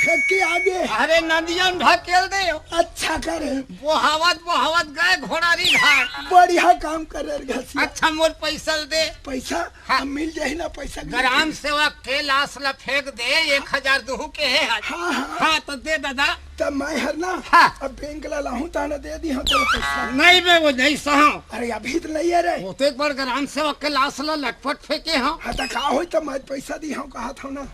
फेंक के आगे
अरे नदिया में ढकेल दे
अच्छा करे
बहावत गए घोड़ारी घाट
बढ़िया काम करे रे घसिया
अच्छा मोर पैसा दे
पैसा
हाँ।
अब मिल जाही ना पैसा
ग्राम सेवक के लाश ला फेंक दे 1000 दूह के है
हाँ हाँ
हाँ तो दे दादा
तब मैं हर ना
हाँ।
अब बैंक ला लाहूं ताना दे दी हम तो पैसा
नहीं बे वो नहीं सहो
अरे अभी तो नहीं है रे
होते एक बार ग्राम सेवक के लाश ला लटपट फेंके हो
हाँ तो का होई तो मैं पैसा दी हूँ कहा था ना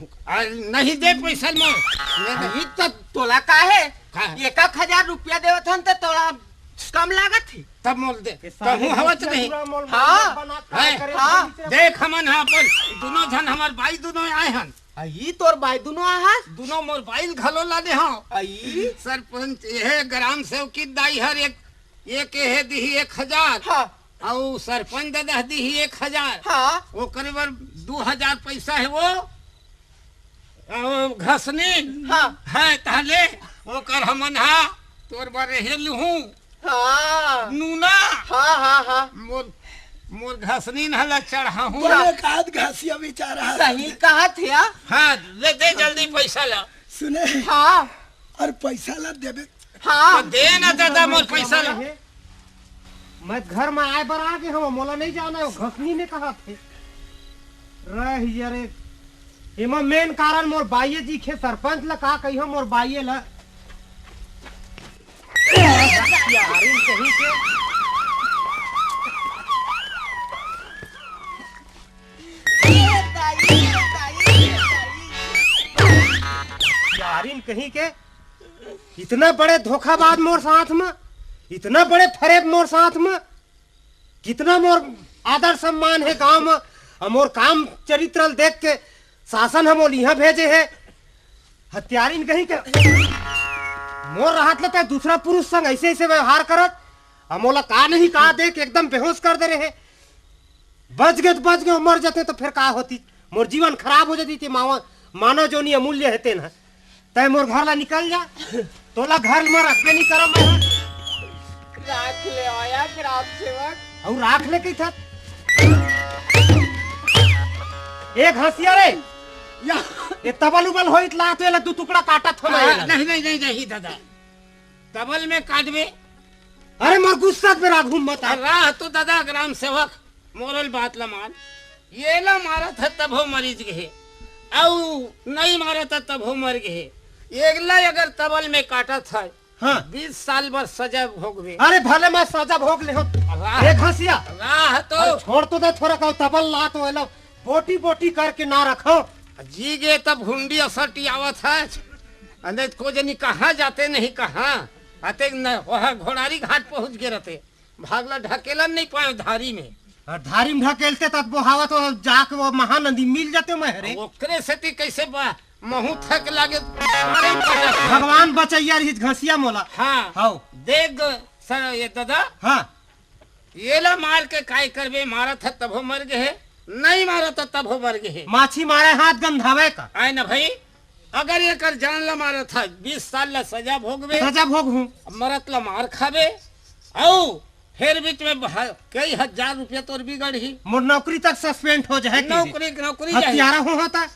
नहीं दे पैसा मोर
नहीं तो तोला काहे
का?
1000 रुपया देवत हन तो तोला कम लागत थी
तब मोल दे कहूँ हवत नहीं
हाँ।
है,
हाँ।
देख हमन यहाँ पर दोनों जन हमार भाई दोनों आए हन
आई तोर भाई दोनों आहा
दोनों मोबाइल घलो लाने हो
आई
सरपंच यह ग्राम सेवक की दाई हर एक है दी 1000
हाँ
और सरपंच दादा दी 1000
हाँ
वो करीबन 2000 पैसा है वो घसने
हाँ
है ताले वो कर हमन हा तोर बारे हेलू
हाँ
नूना
हाँ हाँ हाँ
मोर मोर घसनी हला चढ़ा हूँ
बोले काद घसिया बेचारा है।
सही कहा थे
हाँ ले दे जल्दी पैसा ला
सुने
हाँ
और पैसा ला देबे
हाँ
तो दे ना दादा मोर पैसा ला
मैं घर में आए बर आ गए हम मोला नहीं जाना है घसनी ने कहा थे रह यारे एमा मेन कारण मोर बाइये जी खे सरपंच ला का कही मोर बाइये ला यार इन कहीं के यार इन कहीं के इतना बड़े धोखाबाज मोर साथ में इतना बड़े फरेब मोर साथ में कितना मोर आदर सम्मान है गांव में और मोर काम चरित्र देख के शासन हम यहाँ भेजे है हत्यारिन कहीं के मोर राहत लेता दूसरा पुरुष संग ऐसे ऐसे व्यवहार करत हम मोला का नहीं कहा देख एकदम बेहोश कर दे रहे बच गए तो बच गए मर जाते तो फिर का होती मोर जीवन खराब हो जाती थी मानव जो नहीं अमूल्य है तेन तय मोर घर ला निकल जा तोला घर में रखबे नहीं करो मैं
राख ले आया ग्राम सेवक
और राख ले कही था एक हंसिया रे
या
ये तबल उबल होइत ला तो एला दू टुकड़ा काटत हो
नहीं नहीं नहीं नहीं दादा तबल में काटबे
अरे मोर गुस्सा पे राघू मत आ
राह तो दादा ग्राम सेवक मोरल बात ला मान ये ला मारा था तब हो मरीज गए औ नहीं मारा था तब हो मर गए एकला अगर तबल में काटा था
हाँ
20 साल भर सजा भोगबे
अरे भले मैं सजा भोग ले हो एक हंसिया
राह तो
अरे छोड़ तो दे थोड़ा का तबल ला तो एला बोटी बोटी करके ना रखो
जी गे तब हुंडी असटी आवत है अंदर को जनी कहाँ जाते नहीं कहाँ आते न वहाँ घोड़ारी घाट पहुँच गए रहते भागला ढकेला नहीं पाए धारी में
और धारी में ढकेलते तब वो हवा तो जाके वो महानदी मिल जाते मैं रे
ओकरे से ती कैसे महू थक लागे
भगवान बचैया रही घसिया मोला
हाँ
हाउ
देख सर ये दादा
हाँ
ये ला मार के काय करबे मारा था तब हो मर गए नहीं मारा था तब हो मर गए
माछी मारे हाथ गंधावे का
आए ना भाई अगर ये कर जान ला मारा था 20 साल ला सजा भोगबे
सजा भोग हूँ
मरत ला मार खाबे औ फिर बीच में कई हजार रुपया तोर बिगड़ ही
मोर नौकरी तक सस्पेंड हो जाए
नौकरी नौकरी
हत्यारा हो होता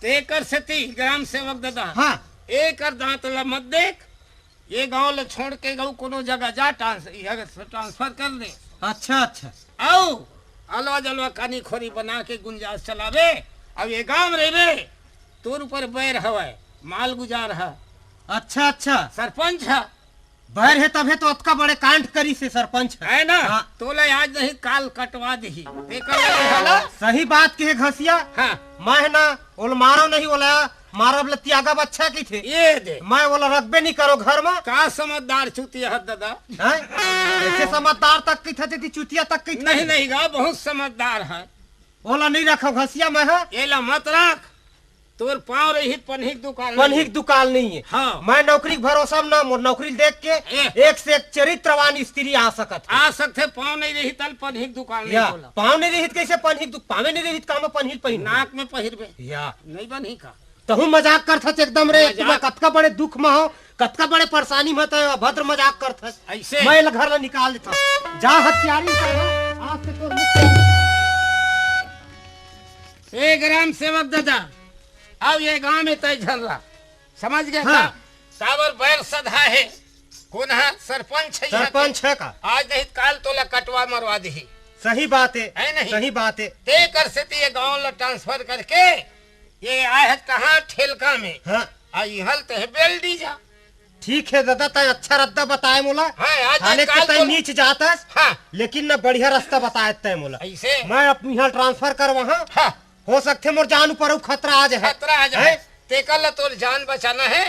तेकर से ती ग्राम सेवक दादा
हाँ
एक दांत ला मत देख ये गांव ला छोड़ के गाँव कोनो जगह जा ट्रांसफर कर दे
अच्छा अच्छा
औ अलवा जलवा कानी खोरी बना के गुंजाइश चलावे अब ये गांव रे तोर ऊपर बैर हवाए माल गुजार है
अच्छा अच्छा
सरपंच है
बैर है तब है तो अतका बड़े कांड करी से सरपंच
है ना
हाँ।
तोला आज नहीं काल कटवा दी
सही बात के घसिया
हाँ
मैं ना ओल मारो नहीं बोला मारब ल त्यागा बच्चा की थे
ये दे
मैं बोला रखबे नहीं करो घर में
का समझदार चुतिया है दादा
हैं? ऐसे समझदार तक की थे चुतिया तक की थे
नहीं नहीं गा बहुत समझदार है
ओला नहीं रखो घसिया मैं है
ये ला मत रख तोर पाँव रही पन्हिक दुकान
पन्हिक दुकान नहीं है
हाँ।
मैं नौकरी भरोसा ना मोर नौकरी देख के एक से एक चरित्रवान स्त्री आ सकत
आ सकते पाँव नहीं रही तल पन्हिक दुकान नहीं
या
बोला
पाँव नहीं रहित कैसे पन्हिक पावे नहीं रहित काम पन्हिक पहिन
नाक में पहिरबे
या
नहीं बनी का
तहु मजाक करत एकदम रे
मजाक।
तुम्हें कतका बड़े दुख में हो कतका बड़े परेशानी में तो अभद्र मजाक करत
ऐसे
मैं घर ला निकाल देता जा हथियारी कर आज से तो
ए ग्राम सेवक दादा अब ये गांव में तय झल रहा समझ गए
हाँ।
काबर बैर सधा है कौन है सरपंच है यहाँ
सरपंच है का
के। आज नहीं काल तोला कटवा मरवा दी
सही बात है
नहीं
सही बात है
ते कर से ये गांव ला ट्रांसफर करके ये आए है कहाँ ठेलका में
हाँ
आई हल तो है बेल्डी जा
ठीक है दादा तय अच्छा रद्दा बताए मोला
हाँ आज
थाने के तय नीच जाता
हाँ
लेकिन न बढ़िया रास्ता बताए तय मोला
ऐसे
मैं अपनी यहाँ ट्रांसफर कर वहाँ
हाँ
हो सकते मोर जान ऊपर खतरा आ जाए
खतरा आ जाए ते कल तो जान बचाना है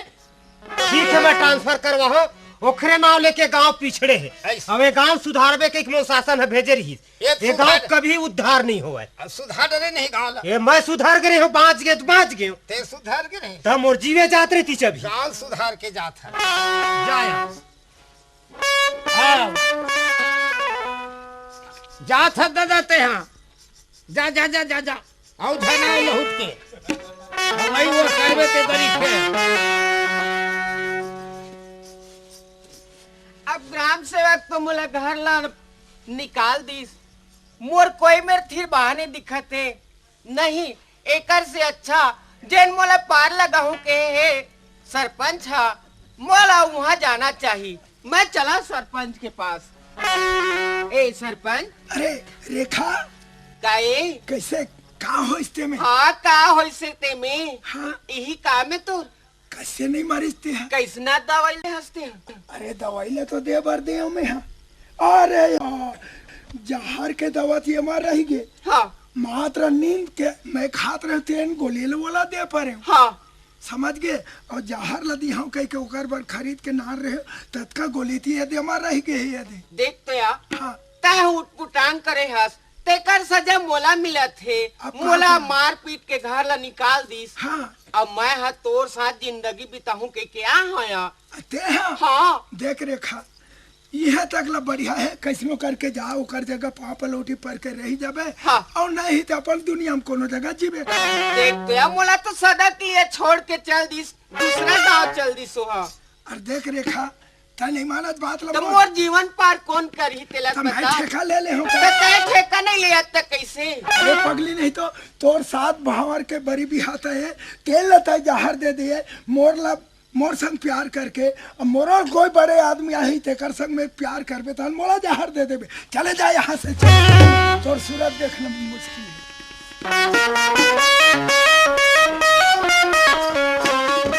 ठीक है मैं ट्रांसफर कर वहाँ ओखरे नाव लेके गांव पिछड़े है
ऐसे।
हमें गांव सुधारबे के एक शासन है भेजे रही ये गांव
सुधार-
कभी उद्धार नहीं हुआ है
अब सुधार डरे नहीं गाँव ला
ये मैं सुधार गए हूँ बाँच गए तो बाँच गए
ते सुधार के नहीं
तब मोर जीवे जात रही थी चबी
गांव सुधार के जात है जाया हाँ। जात है दादा ते यहाँ जा जा जा जा जा आओ धना लहुट के अब वही वो करबे ते तरीके
अब ग्राम सेवक तो मोला घर ला निकाल दीस मोर कोई मेर थिर बहाने दिखत है नहीं एकर से अच्छा जेन मोला पार लगाहू के है सरपंच है मोला वहाँ जाना चाहिए मैं चला सरपंच के पास ए सरपंच
अरे रेखा
का ए
कैसे का हो इसते में
हाँ का होई से ते में
हाँ
यही काम है तो
कैसे नहीं मरिस्ते हैं
कैसना दवाई ले हंसते हैं
अरे दवाई ले तो दे बर दे हमें हाँ अरे यार जहर के दवा थी हमार रह गए
हाँ
मात्र नींद के मैं खात रहते गोली वाला दे परे
हाँ
समझ गए और जहर लदी हम कह के ओकर बर खरीद के नार रहे तत्का गोली थी यदि हमार रह गए यदि
देख तो या
हाँ
तय उठ पुटांग करे हस तेकर सजा मोला मिला थे।
अब
मोला
का-
मार पीट के घर ला निकाल दीस।
हाँ
अब मैं हा तोर साथ जिंदगी बिताहूं के क्या होया।
ते हाँ
हाँ
देख रेखा यह तक ला बढ़िया है, कैसनो करके जाओ ओकर जगह पाँव पलोटी पर के रही जाबे।
हाँ।
और नहीं तो अपन दुनिया में कोनो जगह जीवे।
देख तो या मोला तो सदा के लिए छोड़ के चल दीस, दूसरा गांव चल दीस हा।
और देख रेखा ता नहीं मानत बात ला
तो मोर जीवन पार कौन करही तेला
तो मैं
बता।
ठेका ले ले हूँ
तो ते ठेका नहीं लिया तो कैसे।
अरे पगली नहीं तो तोर साथ भावर के बड़ी भी हाथ है, तेल लता जहर दे दिए मोर संग प्यार करके। अब मोरा कोई बड़े आदमी आई तेकर संग में प्यार करबे तो मोरा जहर दे देबे। चले जा यहाँ से चल, तोर सूरत देखना मुश्किल है।